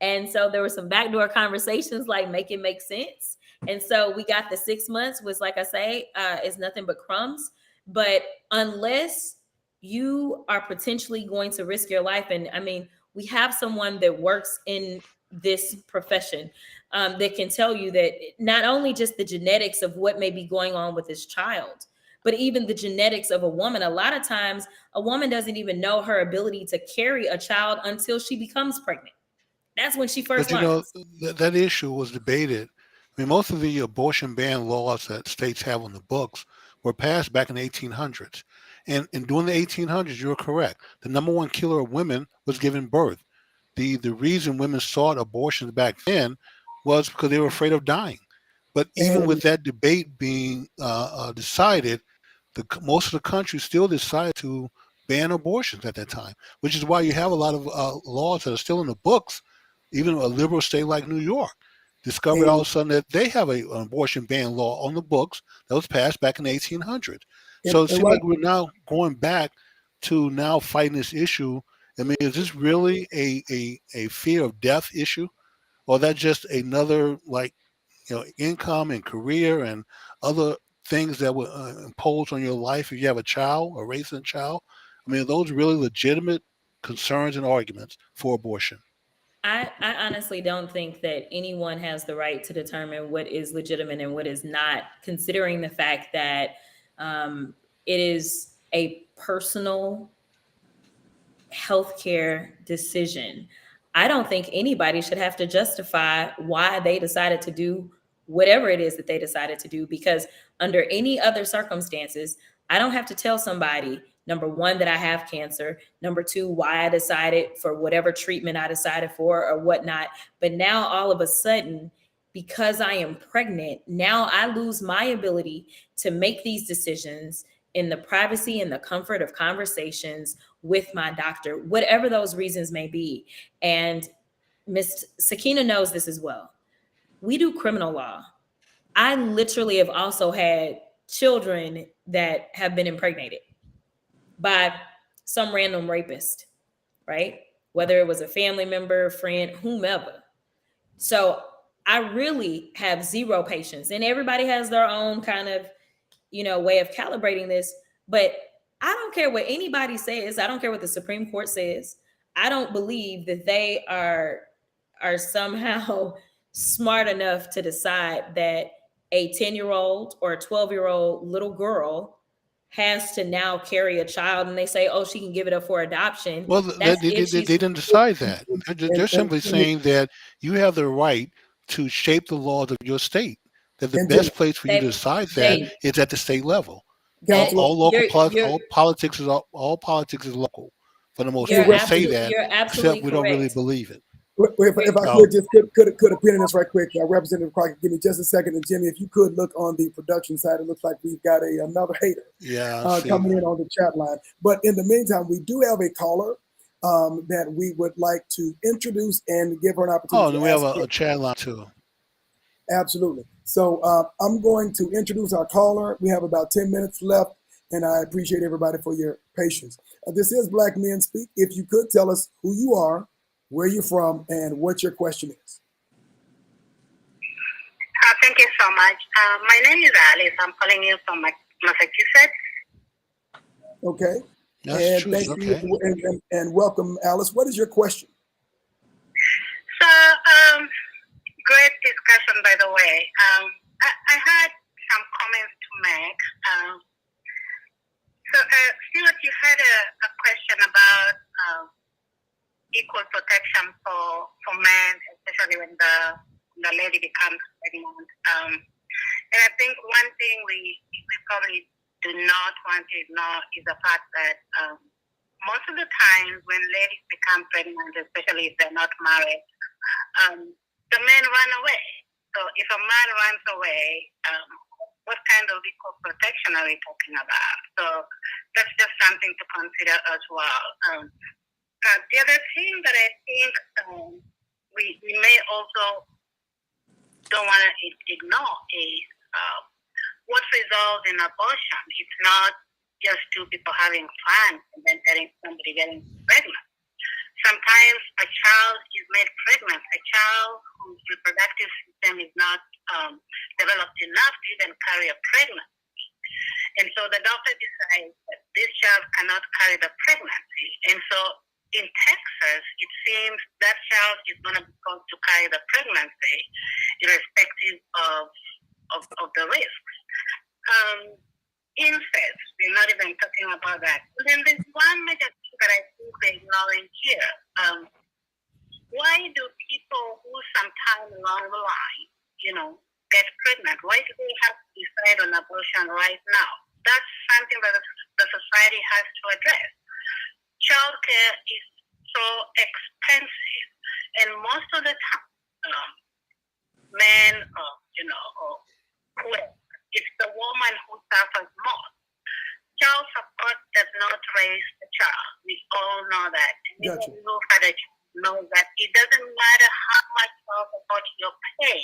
And so there were some backdoor conversations like make it make sense. And so we got the 6 months, which, like I say, is nothing but crumbs. But unless you are potentially going to risk your life, and I mean, we have someone that works in this profession that can tell you that not only just the genetics of what may be going on with this child, but even the genetics of a woman. A lot of times a woman doesn't even know her ability to carry a child until she becomes pregnant. That's when she first But learns. that issue was debated. I mean, most of the abortion ban laws that states have on the books were passed back in the 1800s. And during the 1800s, you're correct. The number one killer of women was giving birth. The reason women sought abortions back then was because they were afraid of dying. But even And with that debate being decided, most of the country still decided to ban abortions at that time, which is why you have a lot of laws that are still in the books. Even a liberal state like New York discovered all and of a sudden that they have an abortion ban law on the books that was passed back in the 1800s. So it and seems right like we're now going back to now fighting this issue. I mean, is this really a fear of death issue, or that just another income and career and other things that would impose on your life if you have a child or raising a child? I mean, are those really legitimate concerns and arguments for abortion? I honestly don't think that anyone has the right to determine what is legitimate and what is not, considering the fact that it is a personal healthcare decision. I don't think anybody should have to justify why they decided to do whatever it is that they decided to do, because under any other circumstances, I don't have to tell somebody, number one, that I have cancer, number two, why I decided for whatever treatment I decided for or whatnot. But now all of a sudden, because I am pregnant, now I lose my ability to make these decisions in the privacy and the comfort of conversations with my doctor, whatever those reasons may be. And Miss Sakina knows this as well. We do criminal law. I literally have also had children that have been impregnated by some random rapist, right? Whether it was a family member, friend, whomever. So I really have zero patience, and everybody has their own kind of, way of calibrating this. But I don't care what anybody says. I don't care what the Supreme Court says. I don't believe that they are somehow smart enough to decide that a 10-year-old or a 12-year-old little girl has to now carry a child, and they say, oh, she can give it up for adoption. Well, That's they if she's didn't decide that. They're and, simply saying that you have the right to shape the laws of your state. That the and to best place for you to they decide that and they is at the state level. Counselor, All local You're all politics is local for the most Hey, part. We Rep, say that, you're except absolutely we don't really correct. believe it. if I So, could just could opinion this right quick, Representative Crockett, give me just a second, and Jimmy, if you could look on the production side, it looks like we've got another hater yeah, I see. coming in on the chat line. But in the meantime, we do have a caller that we would like to introduce and give her an Oh, opportunity and to we have ask. a chat line too. Absolutely. So I'm going to introduce our caller. We have about 10 minutes left, and I appreciate everybody for your patience. This is Black Men Speak. If you could tell us who you are, where you're from, and what your question is. Thank you so much. My name is Alice. I'm calling you from Massachusetts. Okay. That's And true. thank Okay. you, and welcome, Alice. What is your question? So, great discussion, by the way. I had some comments to make. Stuart, you had a question about equal protection for men, especially when the lady becomes pregnant. And I think one thing we probably do not want to ignore is the fact that most of the time when ladies become pregnant, especially if they're not married, the men run away. So if a man runs away, what kind of equal protection are we talking about? So that's just something to consider as well. The other thing that I think we may also don't want to ignore is what results in abortion. It's not just two people having fun and then somebody getting pregnant. Sometimes a child is made pregnant, a child whose reproductive system is not developed enough to even carry a pregnancy. And so the doctor decides that this child cannot carry the pregnancy. And so in Texas, it seems that child is going to be called to carry the pregnancy, irrespective of the risks. Incest, we're not even talking about that. And then there's one major thing that I think we're ignoring here. Why do people who sometime along the line, get pregnant? Why do they have to decide on abortion right now? That's something that the society has to address. Childcare is so expensive, and most of the time, men, or whoever, it's the woman who suffers most. Child support does not raise the child. We all know that. And Gotcha. even who had a child know that it doesn't matter how much child support you pay.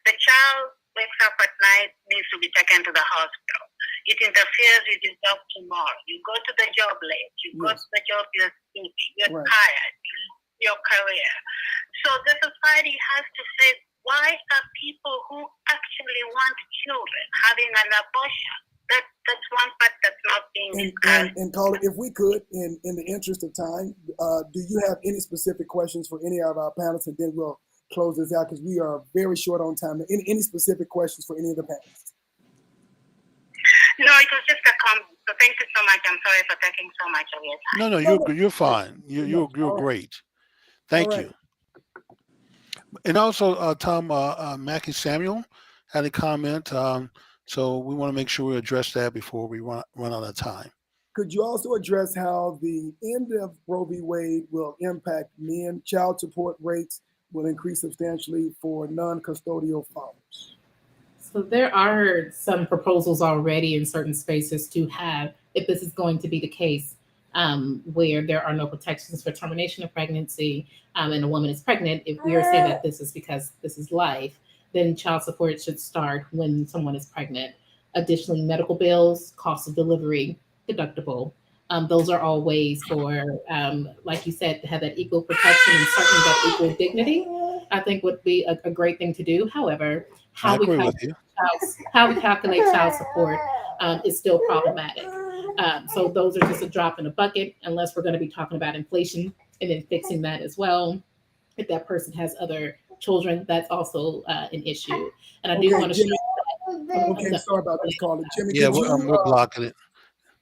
The child wakes up at night, needs to be taken to the hospital. It interferes with your job tomorrow. You go to the job late. You go to the job, you're sleepy. You're tired. You lose your career. So the society has to say, why are people who actually want children having an abortion? That's one part that's not being discussed. And Caller, if we could, in the interest of time, do you have any specific questions for any of our panelists? And then we'll close this out because we are very short on time. Any specific questions for any of the panelists? No, it was just a comment. So thank you so much. I'm sorry for taking so much of your time. No, you're fine. You're great. Thank you. And also, Tom Mackey Samuel had a comment. So we want to make sure we address that before we run out of time. Could you also address how the end of Roe v. Wade will impact men? Child support rates will increase substantially for non-custodial fathers. So there are some proposals already in certain spaces to have, if this is going to be the case, where there are no protections for termination of pregnancy, and a woman is pregnant, if we are saying that this is because this is life, then child support should start when someone is pregnant. Additionally, medical bills, cost of delivery, deductible. Those are all ways for, like you said, to have that equal protection and certainly that equal dignity, I think would be a great thing to do. However, how we calculate child support is still problematic. So those are just a drop in a bucket, unless we're going to be talking about inflation and then fixing that as well. If that person has other children, that's also an issue. And I do want to Jimmy, okay, sorry about this, caller. Jimmy, yeah, we're blocking it.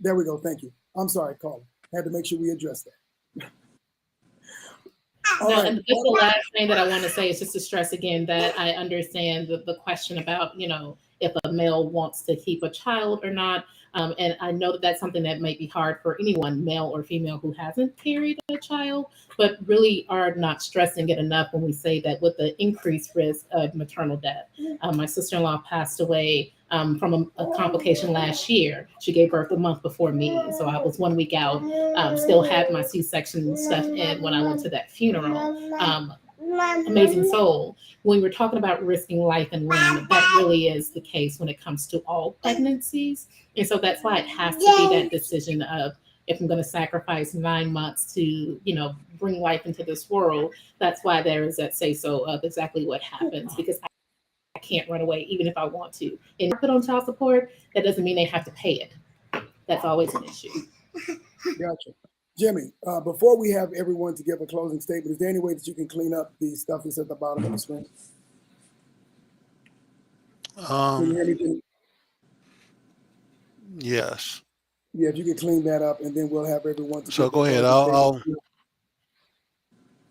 There we go. Thank you. I'm sorry, caller. Had to make sure we address that. And just the last thing that I want to say is just to stress again that I understand the question about, if a male wants to keep a child or not. And I know that that's something that might be hard for anyone, male or female, who hasn't carried a child, but really are not stressing it enough when we say that with the increased risk of maternal death. My sister-in-law passed away from a complication last year. She gave birth a month before me, so I was 1 week out. Still had my C-section stuff in when I went to that funeral. Amazing soul. When we're talking about risking life and limb, that really is the case when it comes to all pregnancies. And so that's why it has to be that decision of, if I'm going to sacrifice 9 months to, bring life into this world, that's why there is that say so of exactly what happens, because I can't run away even if I want to. And put on child support, that doesn't mean they have to pay it. That's always an issue. Gotcha. Jimmy, before we have everyone to give a closing statement, is there any way that you can clean up the stuff that's at the bottom of the screen? Can you hear me, Jimmy? Yes. Yeah, if you could clean that up, and then we'll have everyone to So give go a ahead. closing statement.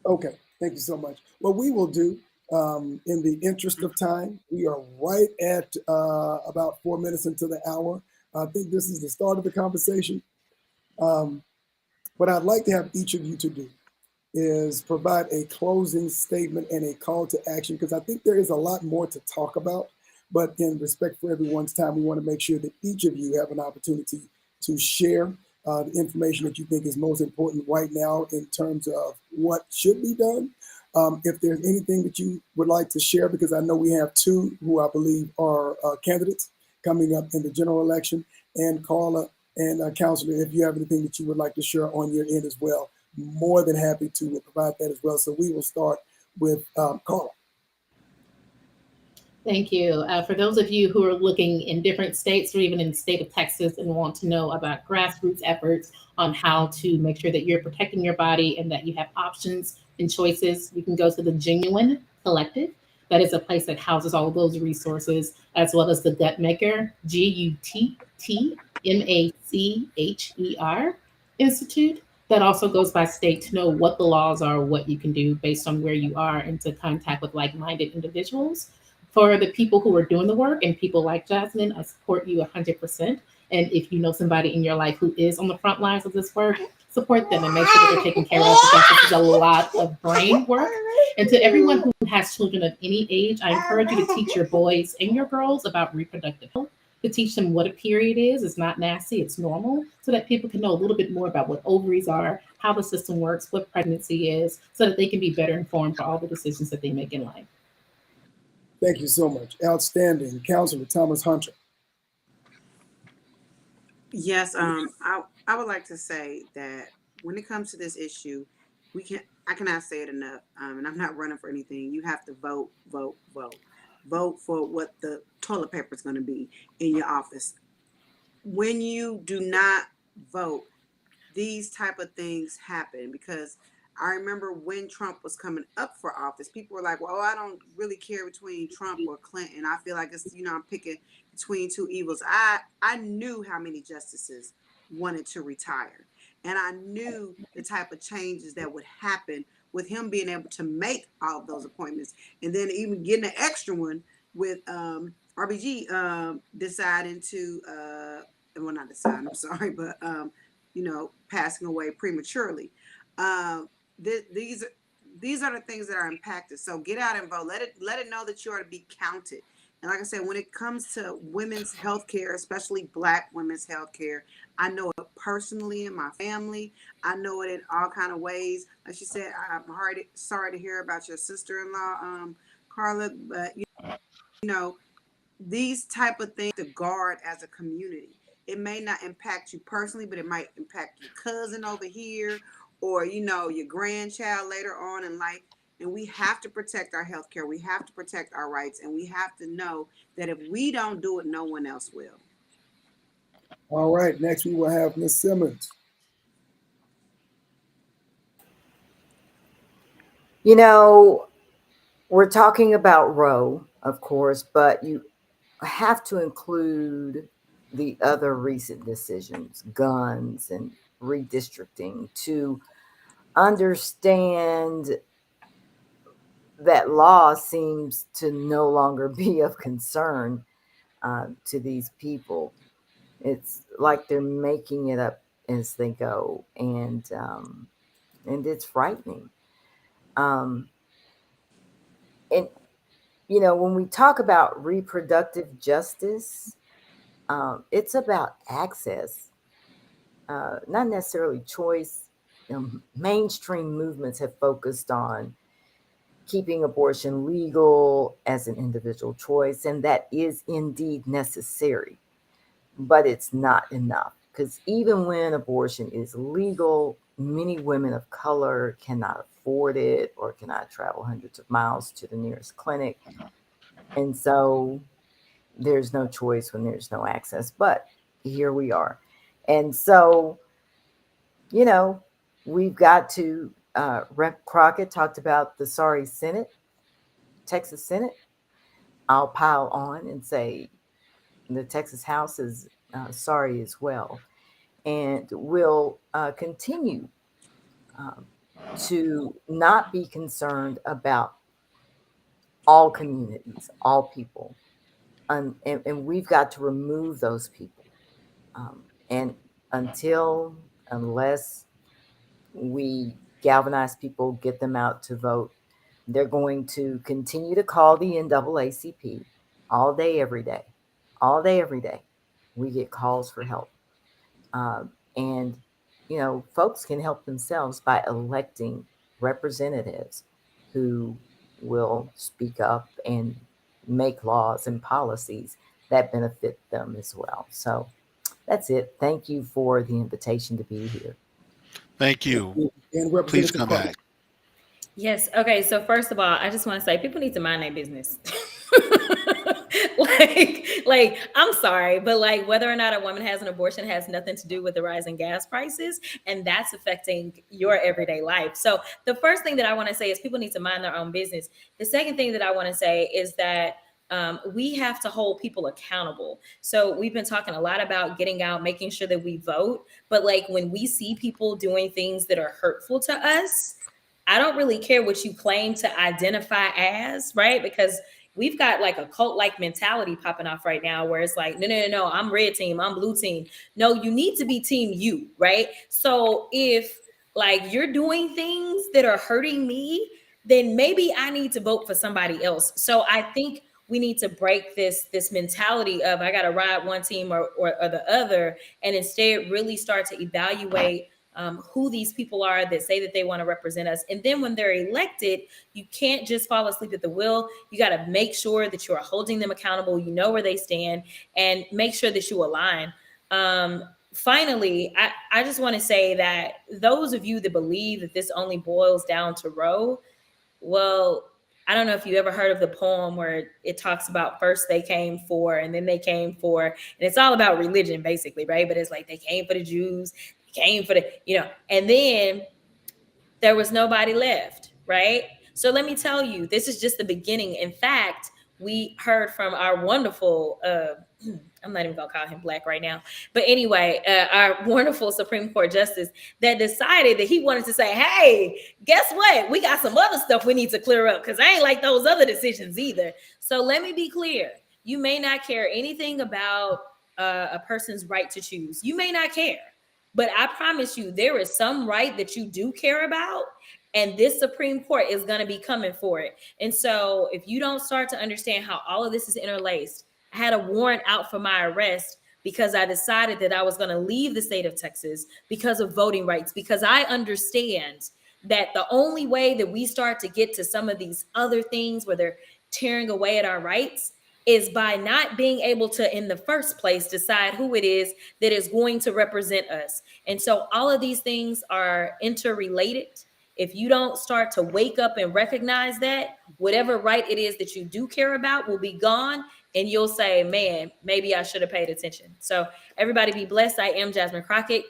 Okay, thank you so much. What we will do, in the interest of time, we are right at about 4 minutes into the hour. I think this is the start of the conversation. What I'd like to have each of you to do is provide a closing statement and a call to action, because I think there is a lot more to talk about. But in respect for everyone's time, we want to make sure that each of you have an opportunity to share the information that you think is most important right now in terms of what should be done. If there's anything that you would like to share, because I know we have two who I believe are candidates coming up in the general election, and Carla and Counselor, if you have anything that you would like to share on your end as well, more than happy to provide that as well. So we will start with Carla. Thank you. For those of you who are looking in different states or even in the state of Texas and want to know about grassroots efforts on how to make sure that you're protecting your body and that you have options and choices, you can go to the Genuine Collective. That is a place that houses all of those resources, as well as the Gut Maker, GUTTMACHER Institute. That also goes by state to know what the laws are, what you can do based on where you are, and to contact with like-minded individuals. For the people who are doing the work and people like Jasmine, I support you 100%. And if you know somebody in your life who is on the front lines of this work, support them and make sure that they're taken care of, because this is a lot of brain work. And to everyone who has children of any age, I encourage you to teach your boys and your girls about reproductive health, to teach them what a period is. It's not nasty, it's normal, so that people can know a little bit more about what ovaries are, how the system works, what pregnancy is, so that they can be better informed for all the decisions that they make in life. Thank you so much. Outstanding. Counselor Thomas Hunter. Yes, I would like to say that when it comes to this issue, I cannot say it enough. And I'm not running for anything. You have to vote, vote, vote. Vote for what the toilet paper is going to be in your office. When you do not vote, these type of things happen, because I remember when Trump was coming up for office, people were like, well, I don't really care between Trump or Clinton. I feel like it's, I'm picking between two evils. I knew how many justices wanted to retire. And I knew the type of changes that would happen with him being able to make all of those appointments. And then even getting an extra one with RBG deciding to, well, not deciding, I'm sorry, but passing away prematurely. These are the things that are impacted. So get out and vote. Let it know that you are to be counted. And like I said, when it comes to women's health care, especially Black women's health care, I know it personally in my family. I know it in all kind of ways. Like she said, I'm sorry to hear about your sister-in-law, Carla, but these type of things to guard as a community. It may not impact you personally, but it might impact your cousin over here, or your grandchild later on in life. And we have to protect our health care. We have to protect our rights, and we have to know that if we don't do it, no one else will. All right, next we will have Ms. Simmons. We're talking about Roe, of course, but you have to include the other recent decisions, guns and redistricting, to understand that law seems to no longer be of concern. to these people. It's like they're making it up as they go, and it's frightening. Um, and when we talk about reproductive justice, it's about access, not necessarily choice. Mainstream movements have focused on keeping abortion legal as an individual choice, and that is indeed necessary, but it's not enough, because even when abortion is legal, many women of color cannot afford it or cannot travel hundreds of miles to the nearest clinic. And so there's no choice when there's no access. But here we are. And so, we've got to, Rep Crockett talked about the sorry Senate, Texas Senate. I'll pile on and say the Texas House is sorry as well, and will continue to not be concerned about all communities, all people. And we've got to remove those people. And unless we galvanize people, get them out to vote, they're going to continue to call the NAACP all day, every day. All day, every day. We get calls for help. And, folks can help themselves by electing representatives who will speak up and make laws and policies that benefit them as well. So that's it. Thank you for the invitation to be here. Thank you. And Please Representative come Crockett. back. Yes. Okay. So first of all, I just want to say people need to mind their business. like I'm sorry, but like whether or not a woman has an abortion has nothing to do with the rising gas prices, and that's affecting your everyday life. So the first thing that I want to say is people need to mind their own business. The second thing that I want to say is that we have to hold people accountable. So we've been talking a lot about getting out, making sure that we vote, but like when we see people doing things that are hurtful to us, I don't really care what you claim to identify as, right? Because we've got like a cult-like mentality popping off right now where it's like, no, I'm red team, I'm blue team. No, you need to be team you, right? So if like you're doing things that are hurting me, then maybe I need to vote for somebody else. So I think we need to break this mentality of I got to ride one team or the other, and instead really start to evaluate who these people are that say that they want to represent us. And then when they're elected, you can't just fall asleep at the wheel. You got to make sure that you are holding them accountable. You know where they stand, and make sure that you align. Finally, I just want to say that those of you that believe that this only boils down to Roe, well, I don't know if you ever heard of the poem where it talks about first they came for, and then they came for, and it's all about religion basically, right? But it's like they came for the Jews, they came for the, and then there was nobody left, right? So let me tell you, this is just the beginning. In fact, we heard from our wonderful, I'm not even gonna call him black right now, but anyway, our wonderful Supreme Court justice that decided that he wanted to say, hey, guess what? We got some other stuff we need to clear up because I ain't like those other decisions either. So let me be clear. You may not care anything about a person's right to choose. You may not care, but I promise you there is some right that you do care about. And this Supreme Court is going to be coming for it. And so if you don't start to understand how all of this is interlaced, I had a warrant out for my arrest because I decided that I was going to leave the state of Texas because of voting rights, because I understand that the only way that we start to get to some of these other things where they're tearing away at our rights is by not being able to, in the first place, decide who it is that is going to represent us. And so all of these things are interrelated. If you don't start to wake up and recognize that, whatever right it is that you do care about will be gone, and you'll say, man, maybe I should have paid attention. So everybody be blessed. I am Jasmine Crockett,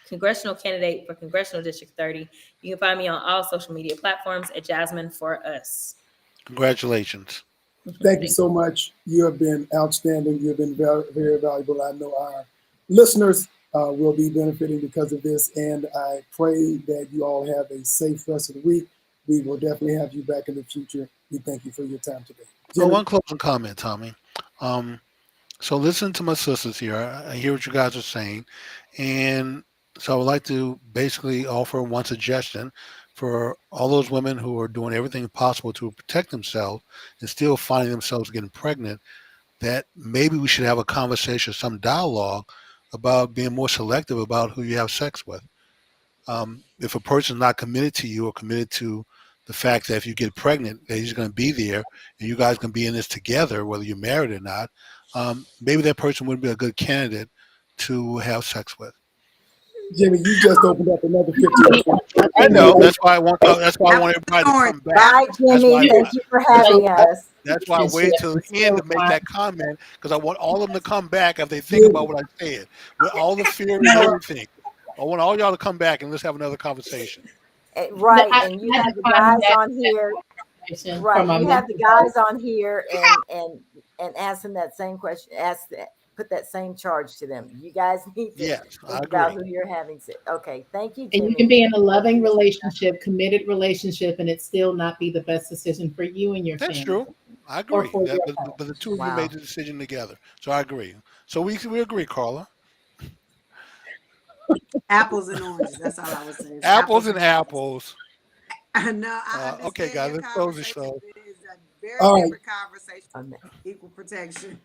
congressional candidate for Congressional District 30. You can find me on all social media platforms at Jasmine for Us. Congratulations. Thank you so much. You have been outstanding. You've been very, very valuable. I know our listeners will be benefiting because of this, and I pray that you all have a safe rest of the week. We will definitely have you back in the future. We thank you for your time today. Well, one closing comment, Tommy. So listen to my sisters here. I hear what you guys are saying, and so I would like to basically offer one suggestion for all those women who are doing everything possible to protect themselves and still finding themselves getting pregnant. That maybe we should have a conversation, some dialogue about being more selective about who you have sex with. If a person's not committed to you or committed to the fact that if you get pregnant, that he's going to be there and you guys can be in this together, whether you're married or not, maybe that person wouldn't be a good candidate to have sex with. Jimmy, you just opened up another 15 I know. That's why I want. That's why I want everybody to come back. Bye, That's why. Jimmy. Thank you for having us. That's why I waited till the end to make that comment because I want all of them to come back if they think about what I said with all the fear and everything. I want all y'all to come back and let's have another conversation. Right, and you have the guys on here. Right, you have the guys on here and ask them that same question. Put that same charge to them. You guys need to think about who you're having sex. Okay, thank you, Jimmy. And you can be in a loving relationship, committed relationship, and it still not be the best decision for you and your family. That's true. I agree. But the two of you made the decision together, so I agree. So we agree, Carla. Apples and oranges. That's all I was saying. Apples and apples. I know. I understand. Okay, guys, let's close the show. It is a very different conversation. Equal protection.